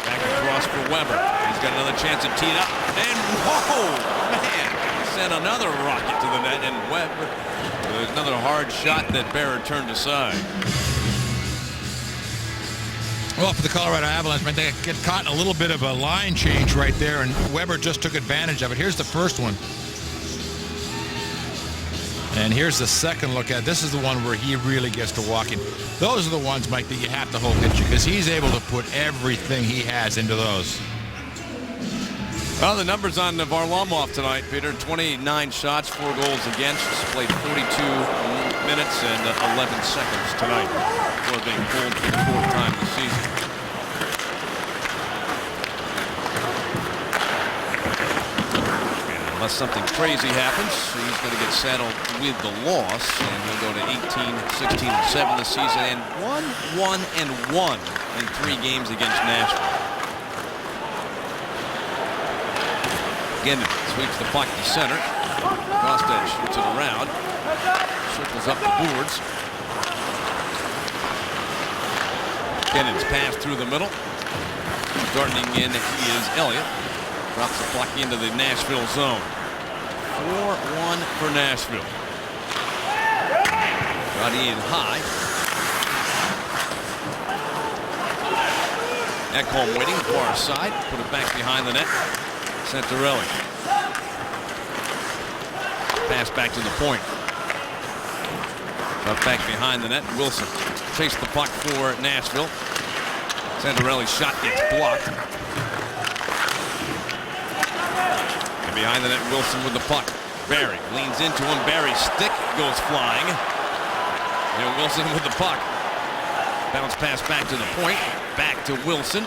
Back across for Weber. He's got another chance at teed up. And whoa, man, sent another rocket to the net, and Weber. There's another hard shot that Berra turned aside. Well, for the Colorado Avalanche, man, they get caught in a little bit of a line change right there, and Weber just took advantage of it. Here's the first one. And here's the second look at it. This is the one where he really gets to walk in. Those are the ones, Mike, that you have to hope hit you, because he's able to put everything he has into those. Well, the numbers on Varlamov tonight, Peter: 29 shots, 4 goals against. Played 42 minutes and 11 seconds tonight before being pulled for the 4th time this season. And unless something crazy happens, he's going to get saddled with the loss, and he'll go to 18, 16, and 7 this season, and 1-1-1 in 3 games against Nashville. Again, sweeps the puck to center. Kostet shoots it around. Circles up the boards. Kennan's pass through the middle. Darting in is Elliott. Drops the puck into the Nashville zone. 4-1 for Nashville. Got in high. Ekholm waiting, far side. Put it back behind the net. Santorelli. Pass back to the point. Up back behind the net. Wilson chased the puck for Nashville. Santorelli's shot gets blocked. And behind the net, Wilson with the puck. Barry leans into him. Barry's stick goes flying. And Wilson with the puck. Bounce pass back to the point. Back to Wilson.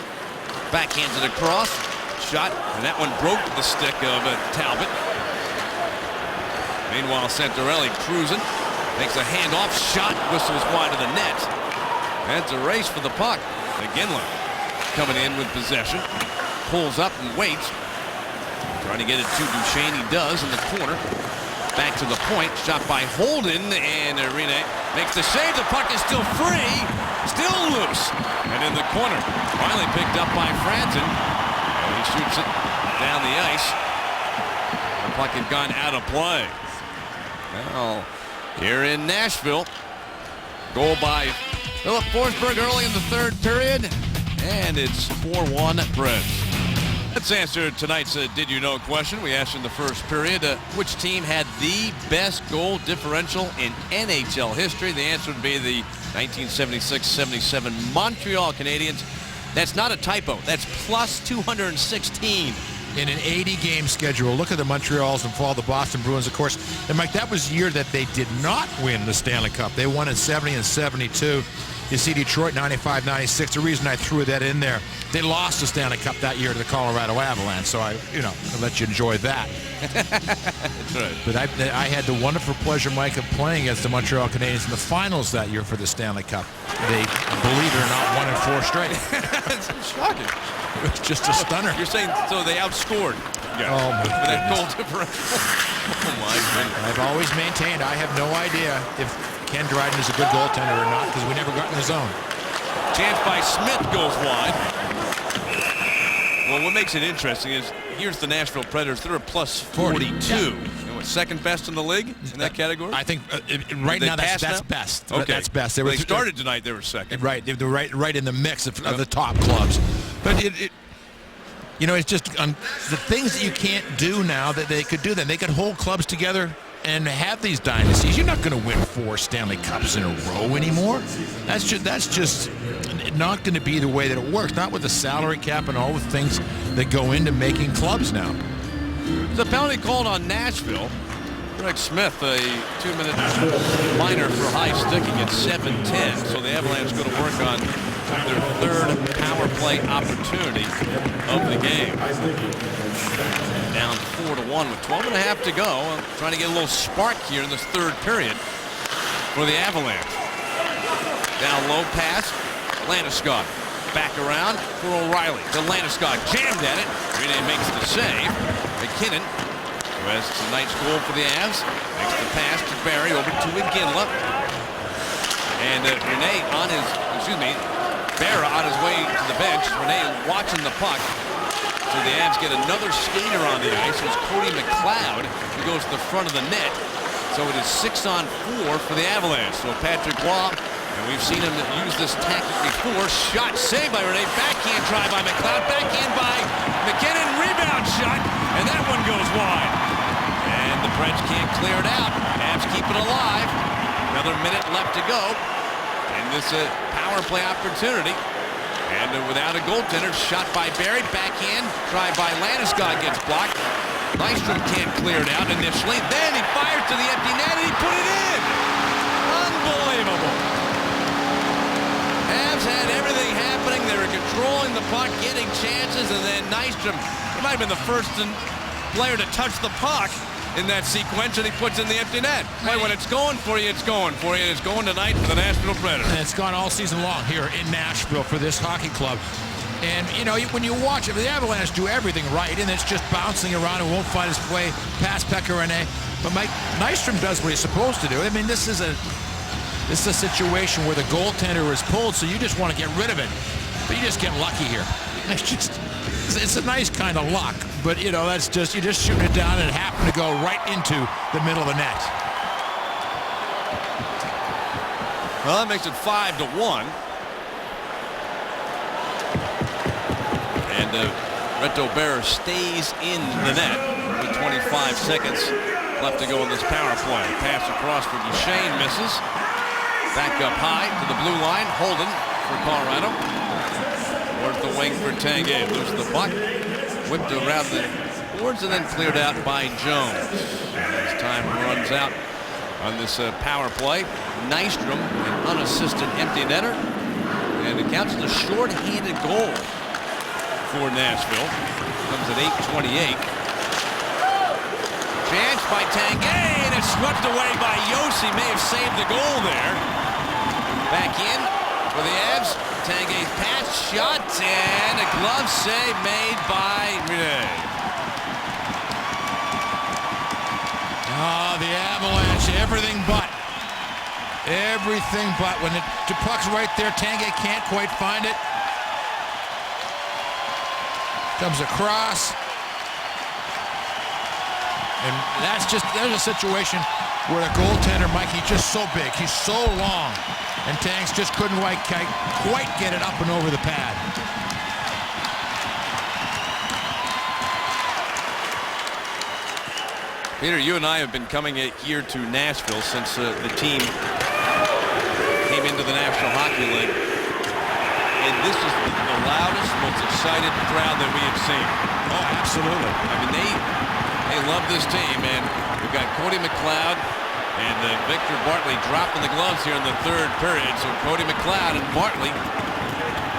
Backhands it across. Shot. And that one broke the stick of Talbot. Meanwhile, Santorelli cruising. Makes a handoff. Shot. Whistles wide of the net. That's a race for the puck. McGinley coming in with possession. Pulls up and waits. Trying to get it to Duchesne. He does in the corner. Back to the point. Shot by Holden. And Rene makes the save. The puck is still free. Still loose. And in the corner. Finally picked up by Franzen. And he shoots it down the ice. The puck had gone out of play. Well, here in Nashville. Goal by Philip Forsberg early in the third period. And it's 4-1 Preds. Let's answer tonight's Did You Know question. We asked in the first period which team had the best goal differential in NHL history. The answer would be the 1976-77 Montreal Canadiens. That's not a typo. That's plus 216. In an 80-game schedule. Look at the Montreals and fall the Boston Bruins, of course. And Mike, that was the year that they did not win the Stanley Cup. They won in 70 and 72. You see Detroit 95-96. The reason I threw that in there, they lost the Stanley Cup that year to the Colorado Avalanche. So I'll let you enjoy that. That's right. But I had the wonderful pleasure, Mike, of playing against the Montreal Canadiens in the finals that year for the Stanley Cup. They, believe it or not, won in 4 straight. That's shocking. It was just a stunner. You're saying so they outscored? Yeah. Oh, my with that goal goodness. differential. Oh my goodness. I've always maintained I have no idea if Ken Dryden is a good goaltender or not because we never got in the zone. Chance by Smith goes wide. Well, what makes it interesting is here's the Nashville Predators. They're a plus 42. Yeah. And what, second best in the league in that category? I think right now that's best. Okay. That's best. They started tonight. They were second. Right. They were right in the mix of the top clubs. But it's just the things that you can't do now that they could do. Then they could hold clubs together and have these dynasties. You're not going to win 4 Stanley Cups in a row anymore. That's just not going to be the way that it works. Not with the salary cap and all the things that go into making clubs now. The penalty called on Nashville. Greg Smith, a 2-minute minor for high sticking at 7:10. So the Avalanche go to work on their third power play opportunity of the game. Down 4-1 with 12.5 to go. Trying to get a little spark here in this third period for the Avalanche. Down low pass. Landeskog back around for O'Reilly. To Landeskog, jammed at it. Rene makes the save. McKinnon, who has tonight's goal for the Avs, makes the pass to Barry over to Iginla. And Berra on his way to the bench. Rene watching the puck. So the Avs get another skater on the ice. It's Cody McLeod who goes to the front of the net. So it is 6-on-4 for the Avalanche. So Patrick Roy, and we've seen him use this tactic before. Shot saved by Rene. Backhand try by McLeod. Backhand by McKinnon. Rebound shot. And that one goes wide. And the Preds can't clear it out. Avs keep it alive. Another minute left to go. And this power play opportunity. And without a goaltender, shot by Barry. Backhand try by Landeskog gets blocked. Nystrom can't clear it out initially. Then he fires to the empty net and he put it in. Unbelievable. Avs had everything happening. They were controlling the puck, getting chances, and then Nystrom, he might have been the first player to touch the puck in that sequence, and he puts in the empty net. Boy, when it's going for you, it's going for you, and it's going tonight for the Nashville Predators. And it's gone all season long here in Nashville for this hockey club. And, you know, when you watch it, the Avalanche do everything right, and it's just bouncing around and won't find its way past Pekka Rinne. But Mike Nystrom does what he's supposed to do. I mean, this is a situation where the goaltender is pulled, so you just want to get rid of it. But you just get lucky here. It's a nice kind of luck, but, you know, that's just, you're just shooting it down, and it happened to go right into the middle of the net. Well, that makes it 5-1. And Reto Berra stays in the net with 25 seconds left to go in this power play. Pass across for Duchesne, misses. Back up high to the blue line. Holden for Colorado. Towards the wing for Tanguay. Loses the puck. Whipped around the boards and then cleared out by Jones. As time runs out on this power play. Nystrom, an unassisted empty netter. And it counts as a short-handed goal for Nashville. Comes at 8:28. Chance by Tanguay, and it's swept away by Josi. May have saved the goal there. Back in for the Avs. Tanguay's pass, shot, and a glove save made by Rinne. Oh, the Avalanche, everything but. Everything but. When the puck's right there, Tanguay can't quite find it. Comes across. And there's a situation where the goaltender, Mike, he's just so big. He's so long. And Tanks just couldn't quite get it up and over the pad. Peter, you and I have been coming here to Nashville since the team came into the National Hockey League. And this is the loudest, most excited crowd that we have seen. Oh, absolutely. I mean, they love this team, and we've got Cody McLeod and Victor Bartley dropping the gloves here in the third period. So Cody McLeod and Bartley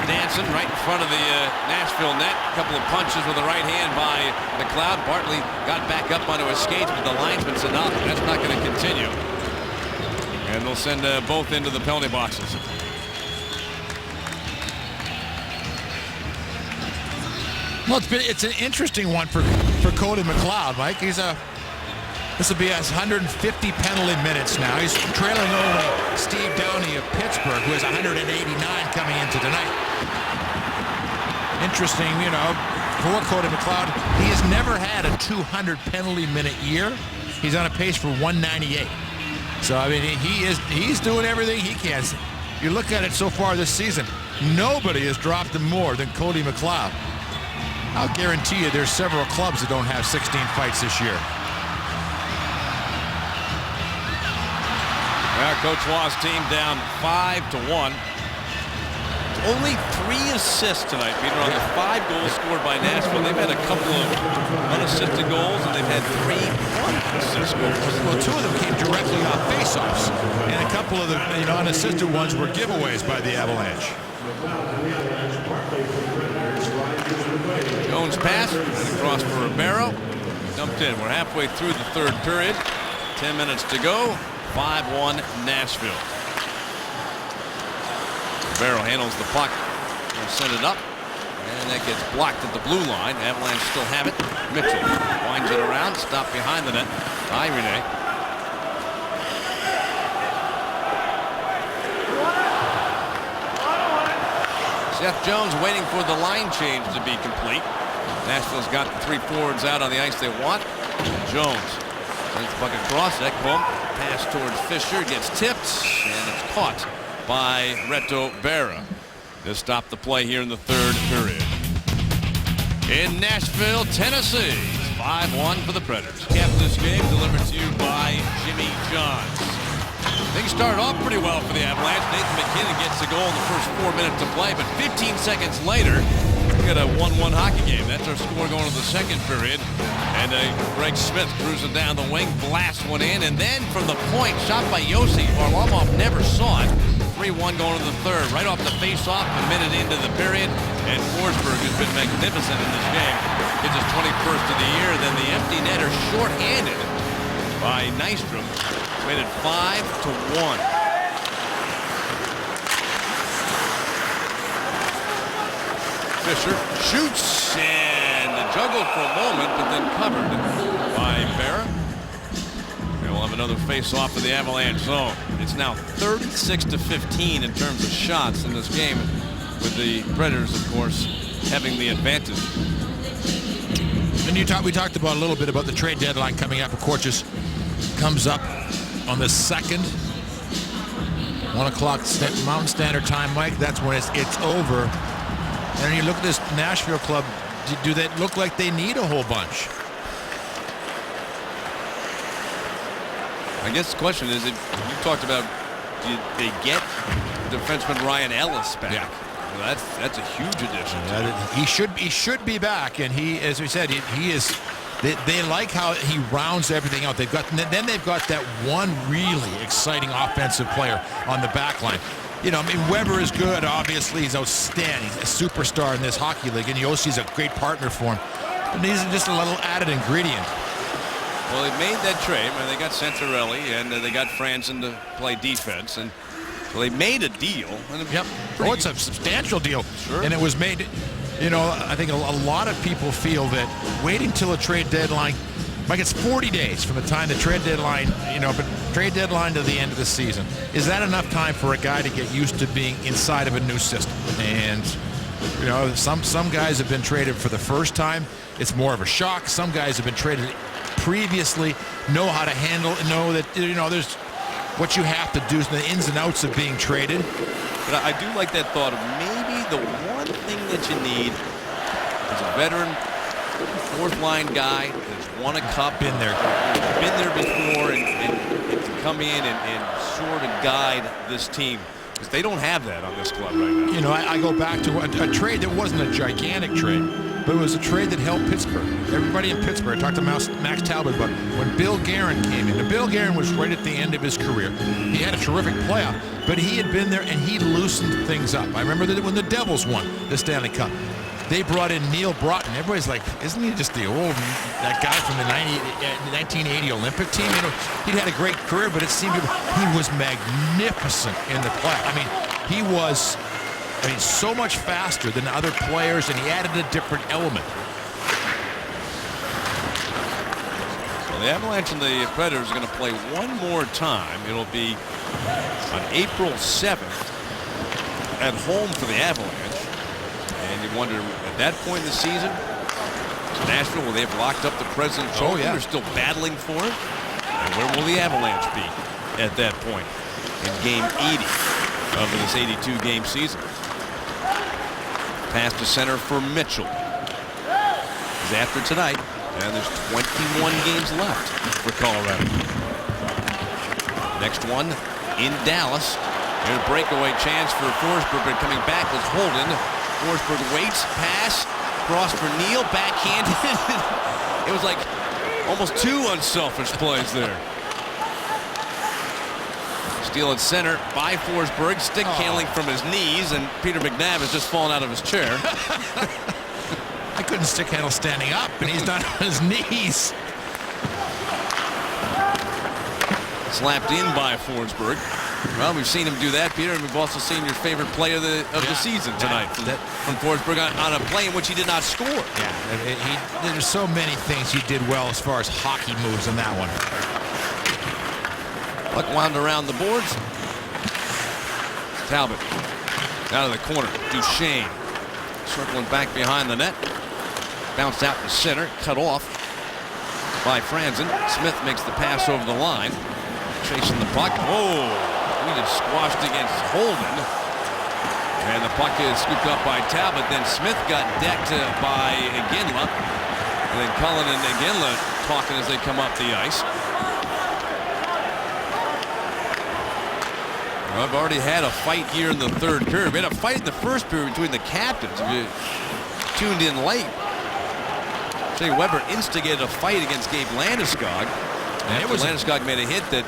dancing right in front of the Nashville net. A couple of punches with the right hand by McLeod. Bartley got back up onto his skates, but the linesman said, no, that's not going to continue. And they'll send both into the penalty boxes. Well, it's an interesting one for Cody McLeod, Mike. This will be his 150 penalty minutes now. He's trailing only Steve Downey of Pittsburgh, who has 189 coming into tonight. Interesting, you know, for Cody McLeod, he has never had a 200 penalty minute year. He's on a pace for 198. So, I mean, he's doing everything he can. You look at it so far this season, nobody has dropped him more than Cody McLeod. I'll guarantee you there's several clubs that don't have 16 fights this year. Coach Waugh's team down 5-1. Only 3 assists tonight, Peter, on the 5 goals scored by Nashville. They've had a couple of unassisted goals, and they've had 3 unassisted goals. Well, 2 of them came directly off faceoffs, and a couple of the unassisted ones were giveaways by the Avalanche. Jones pass, and across for Ribeiro. Dumped in. We're halfway through the third period. 10 minutes to go. 5-1 Nashville. Ribeiro handles the puck. He'll send it up. And that gets blocked at the blue line. Avalanche still have it. Mitchell winds it around. Stopped behind the net by Rinne. Seth Jones waiting for the line change to be complete. Nashville's got the 3 forwards out on the ice they want. Jones sends the puck across. Ekholm pass towards Fisher, gets tipped, and it's caught by Reto Berra to stop the play here in the third period. In Nashville, Tennessee, 5-1 for the Predators. Kept this game delivered to you by Jimmy Johns. Things started off pretty well for the Avalanche. Nathan MacKinnon gets the goal in the first 4 minutes to play, but 15 seconds later, we got a 1-1 hockey game. That's our score going to the second period. And Greg Smith cruising down the wing, blasts one in, and then from the point, shot by Josi. Varlamov never saw it. 3-1 going to the third, right off the face-off, a minute into the period. And Forsberg, who's been magnificent in this game, gets his 21st of the year. Then the empty netter, shorthanded by Nystrom, made it 5-1. Fisher shoots and juggled for a moment, but then covered by Barra. And we'll have another face-off in the Avalanche zone. It's now 36-15 in terms of shots in this game, with the Predators, of course, having the advantage. And we talked about a little bit about the trade deadline coming up. Of course, just comes up on the 2nd, 1 o'clock Mountain Standard Time, Mike. That's when it's over. And you look at this Nashville club. Do they look like they need a whole bunch? I guess the question is, if you talked about, did they get defenseman Ryan Ellis back? Yeah. Well, that's a huge addition. He should be back, and he, as we said, he is. They like how he rounds everything out. They've got that one really exciting offensive player on the back line. You know, I mean, Weber is good. Obviously, he's outstanding. He's a superstar in this hockey league, and Yossi's a great partner for him. But these are just a little added ingredient. Well, they made that trade, and they got Santorelli, and they got Franzen to play defense, and so they made a deal. And Yep. Oh, it's a substantial deal. Sure. And it was made, you know, I think a lot of people feel that waiting till a trade deadline, like it's 40 days from the time the trade deadline, but trade deadline to the end of the season. Is that enough time for a guy to get used to being inside of a new system? And, you know, some guys have been traded for the first time. It's more of a shock. Some guys have been traded previously, know how to handle, know that, there's what you have to do, the ins and outs of being traded. But I do like that thought of maybe the one thing that you need is a veteran, fourth-line guy that's won a cup. Been there before, and to come in and sort of guide this team. Because they don't have that on this club right now. You know, I go back to a trade that wasn't a gigantic trade, but it was a trade that helped Pittsburgh. Everybody in Pittsburgh, I talked to Max Talbot about when Bill Guerin came in. And Bill Guerin was right at the end of his career. He had a terrific playoff, but he had been there and he loosened things up. I remember that when the Devils won the Stanley Cup, they brought in Neil Broughton. Everybody's like, isn't he just that guy from the 1980 Olympic team? You know, he'd had a great career, but it seemed he was magnificent in the play. I mean, he was so much faster than other players, and he added a different element. Well, the Avalanche and the Predators are going to play one more time. It'll be on April 7th at home for the Avalanche. And you wonder, at that point in the season, Nashville, will they have locked up the President's Trophy? They're still battling for it. And where will the Avalanche be at that point in Game 80 of this 82-game season? Pass to center for Mitchell. It's after tonight, and there's 21 games left for Colorado. Next one in Dallas. Here's a breakaway chance for Forsberg, but coming back was Holden. Forsberg waits, pass, cross for Neal, backhanded. It was like almost two unselfish plays there. Steal at center by Forsberg, stick handling from his knees, and Peter McNabb has just fallen out of his chair. I couldn't stick handle standing up, and he's not on his knees. Slapped in by Forsberg. Well, we've seen him do that, Peter, and we've also seen your favorite play of the season tonight from Forsberg on a play in which he did not score. Yeah, there's so many things he did well as far as hockey moves in that one. Puck wound around the boards. Talbot out of the corner. Duchesne circling back behind the net. Bounced out to center, cut off by Franzen. Smith makes the pass over the line. Chasing the puck. Oh! He just squashed against Holden. And the puck is scooped up by Talbot. Then Smith got decked by Iginla. And then Cullen and Iginla talking as they come up the ice. Well, I've already had a fight here in the third period. We had a fight in the first period between the captains. If you tuned in late, Shea Weber instigated a fight against Gabe Landeskog. And Landeskog made a hit that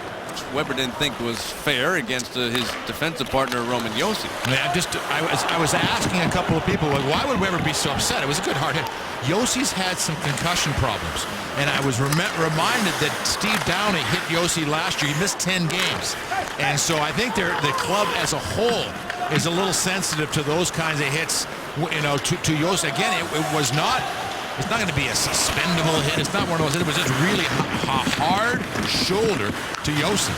Weber didn't think was fair against his defensive partner Roman Josi. I was asking a couple of people, like, why would Weber be so upset? It was a good hard hit. Josi's had some concussion problems, and I was reminded that Steve Downey hit Josi last year. He missed 10 games, and so I think the club as a whole is a little sensitive to those kinds of hits to Josi. Again, it was not. It's not going to be a suspendable hit. It's not one of those. It was just really a hard shoulder to Josi.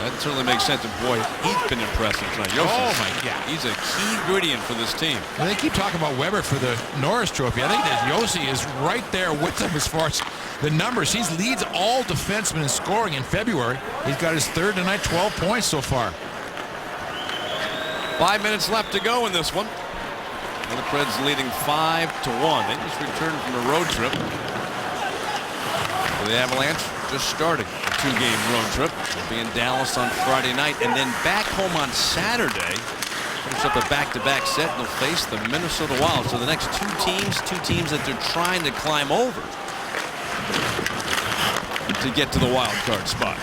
That certainly makes sense. And boy, he's been impressive tonight. Josi, Oh my God, he's a key ingredient for this team. And they keep talking about Weber for the Norris Trophy. I think that Josi is right there with them as far as the numbers. He leads all defensemen in scoring in February. He's got his third tonight, 12 points so far. 5 minutes left to go in this one. And the Preds leading 5-1. They just returned from a road trip. For the Avalanche, just starting a 2-game road trip. They'll be in Dallas on Friday night and then back home on Saturday. Finish up a back-to-back set and they'll face the Minnesota Wild. So the next two teams that they're trying to climb over to get to the wild card spot.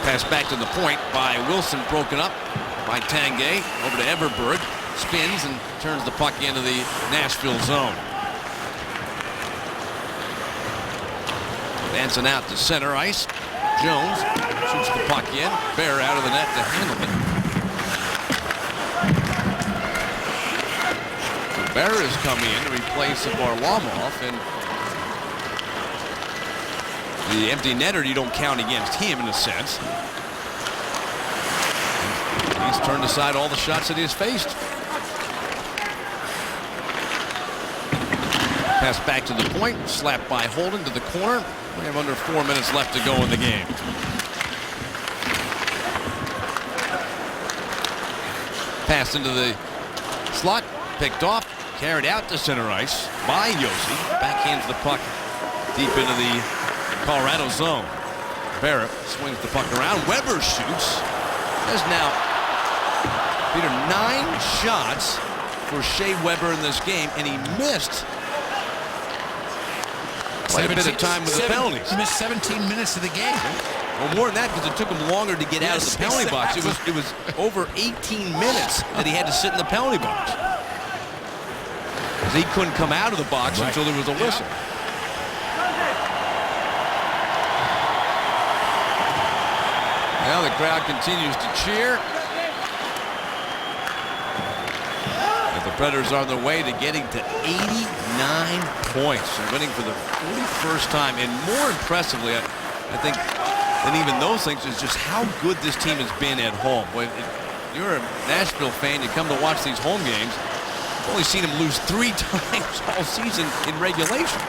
Pass back to the point by Wilson, broken up by Tanguay. Over to Everberg, spins and turns the puck into the Nashville zone. Advancing out to center ice. Jones shoots the puck in. Bear out of the net to handle it. So Bear is coming in to replace Varlamov, and the empty netter you don't count against him in a sense. He's turned aside all the shots that he has faced. Pass back to the point, slapped by Holden to the corner. We have under 4 minutes left to go in the game. Pass into the slot, picked off, carried out to center ice by Josi. Backhands the puck deep into the Colorado zone. Barrett swings the puck around. Weber shoots. There's now, Peter, 9 shots for Shea Weber in this game, and he missed quite a bit of time with the penalties. He missed 17 minutes of the game. Well, more than that, because it took him longer to get out of the penalty box. It was over 18 minutes that he had to sit in the penalty box. Because he couldn't come out of the box until there was a whistle. Now the crowd continues to cheer. And the Predators are on their way to getting to 89 points. They're winning for the 41st time. And more impressively, I think, than even those things is just how good this team has been at home. When you're a Nashville fan, you come to watch these home games, you've only seen them lose 3 times all season in regulation.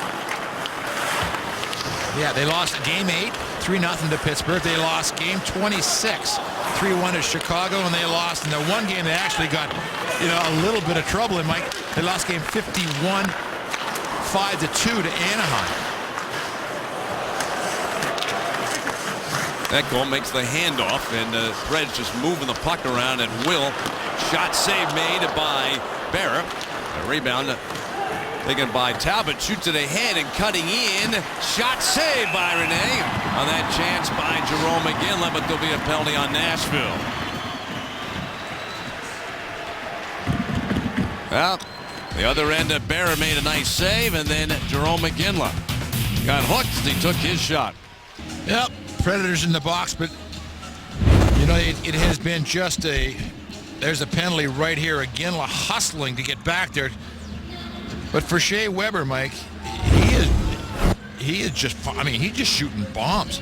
Yeah, they lost game 8, 3-0 to Pittsburgh. They lost game 26, 3-1 to Chicago, and they lost in the one game they actually got, a little bit of trouble in. Mike, they lost game 51, 5-2 to Anaheim. That goal makes the handoff, and Preds just moving the puck around at will. Shot save made by Barra. A rebound taken by Talbot. Shoots it ahead and cutting in. Shot save by Rene. On that chance by Jerome McGinley, but there'll be a penalty on Nashville. Well, the other end of Barra made a nice save, and then Jerome McGinley got hooked as he took his shot. Yep, Predators in the box, but it has been just there's a penalty right here. Iginla hustling to get back there. But for Shea Weber, Mike, he is just shooting bombs.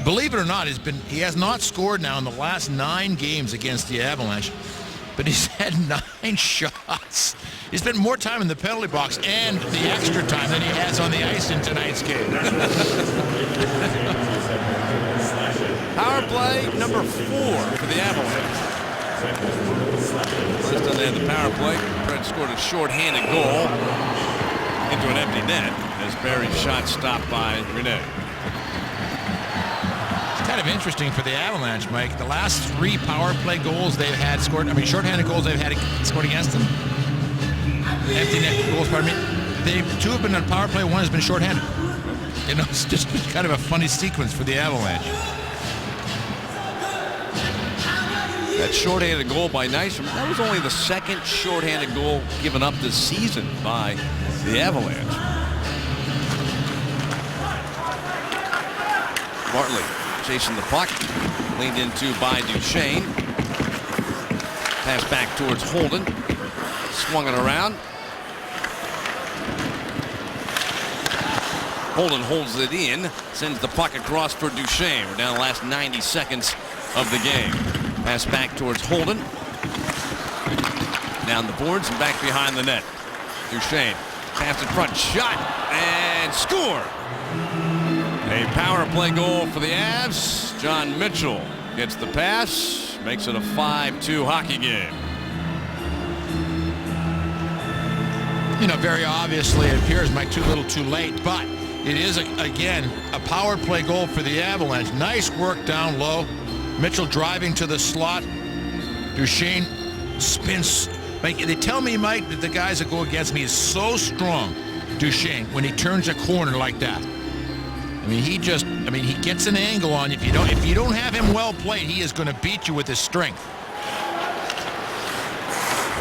Believe it or not, he has not scored now in the last 9 games against the Avalanche, but he's had 9 shots. He spent more time in the penalty box and the extra time than he has on the ice in tonight's game. Power play number 4 for the Avalanche. First time they had the power play, Fred scored a short-handed goal into an empty net as Barry's shot stopped by Rene. It's kind of interesting for the Avalanche, Mike. The last 3 power play goals they've had scored, short-handed goals they've had scored against them. Empty net goals, pardon me. 2 have been on power play, 1 has been short-handed. It's just kind of a funny sequence for the Avalanche. That shorthanded goal by Nystrom, that was only the 2nd shorthanded goal given up this season by the Avalanche. Bartley chasing the puck, leaned into by Duchesne. Pass back towards Holden. Swung it around. Holden holds it in, sends the puck across for Duchesne. We're down the last 90 seconds of the game. Pass back towards Holden. Down the boards and back behind the net. Duchesne, pass in front, shot, and score. A power play goal for the Avs. John Mitchell gets the pass, makes it a 5-2 hockey game. You know, very obviously it appears, Mike, too little too late, but it is, again, a power play goal for the Avalanche. Nice work down low. Mitchell driving to the slot. Duchesne spins. They tell me, Mike, that the guys that go against me is so strong, Duchesne, when he turns a corner like that. I mean, he gets an angle on you. If you don't have him well played, he is going to beat you with his strength.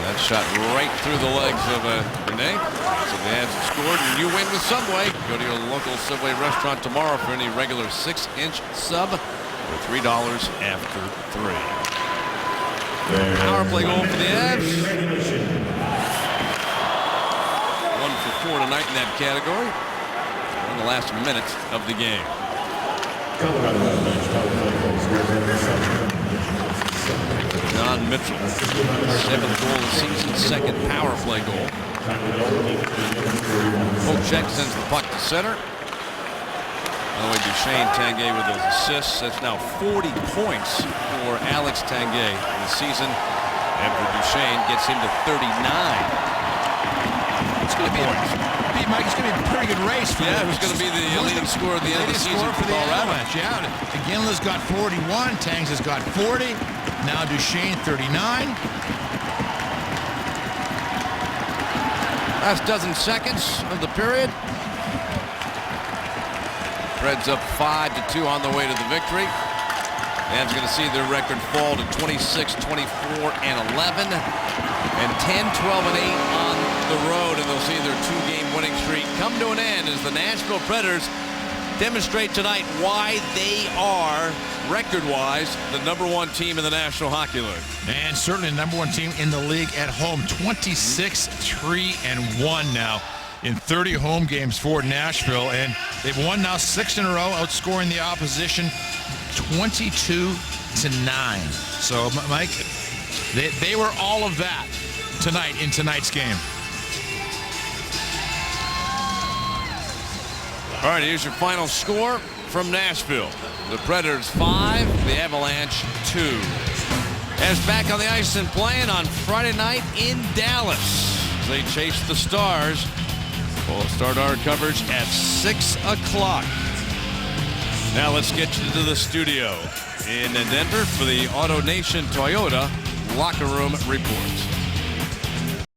That shot right through the legs of Renee. So the Avs have scored, and you win with Subway. Go to your local Subway restaurant tomorrow for any regular 6-inch sub for $3 after 3. Power play goal for the Avs. 1 for 4 tonight in that category. In the last minutes of the game. John Mitchell, 7th goal of the season, 2nd power play goal. Pochek sends the puck to center. By the way, Duchesne Tanguay with those assists. That's now 40 points for Alex Tanguay in the season. After Duchesne gets him to 39. It's going to be Mike, it's going to be a pretty good race for who's going to be the leading scorer at the end of the season for the Avalanche. Yeah, McGinley's got 41, Tangs has got 40. Now Duchesne 39. Last dozen seconds of the period. Preds up 5-2 on the way to the victory. Avs going to see their record fall to 26, 24, and 11, and 10, 12, and 8 on the road, and they'll see their 2-game winning streak come to an end as the Nashville Predators demonstrate tonight why they are, record-wise, the #1 team in the National Hockey League. And certainly the #1 team in the league at home. 26-3-1 now in 30 home games for Nashville. And they've won now 6 in a row, outscoring the opposition 22-9. So, Mike, they were all of that tonight in tonight's game. All right, here's your final score from Nashville. The Predators 5, the Avalanche 2. Avs back on the ice and playing on Friday night in Dallas. They chase the Stars. We'll start our coverage at 6 o'clock. Now let's get you to the studio in Denver for the AutoNation Toyota Locker Room Report.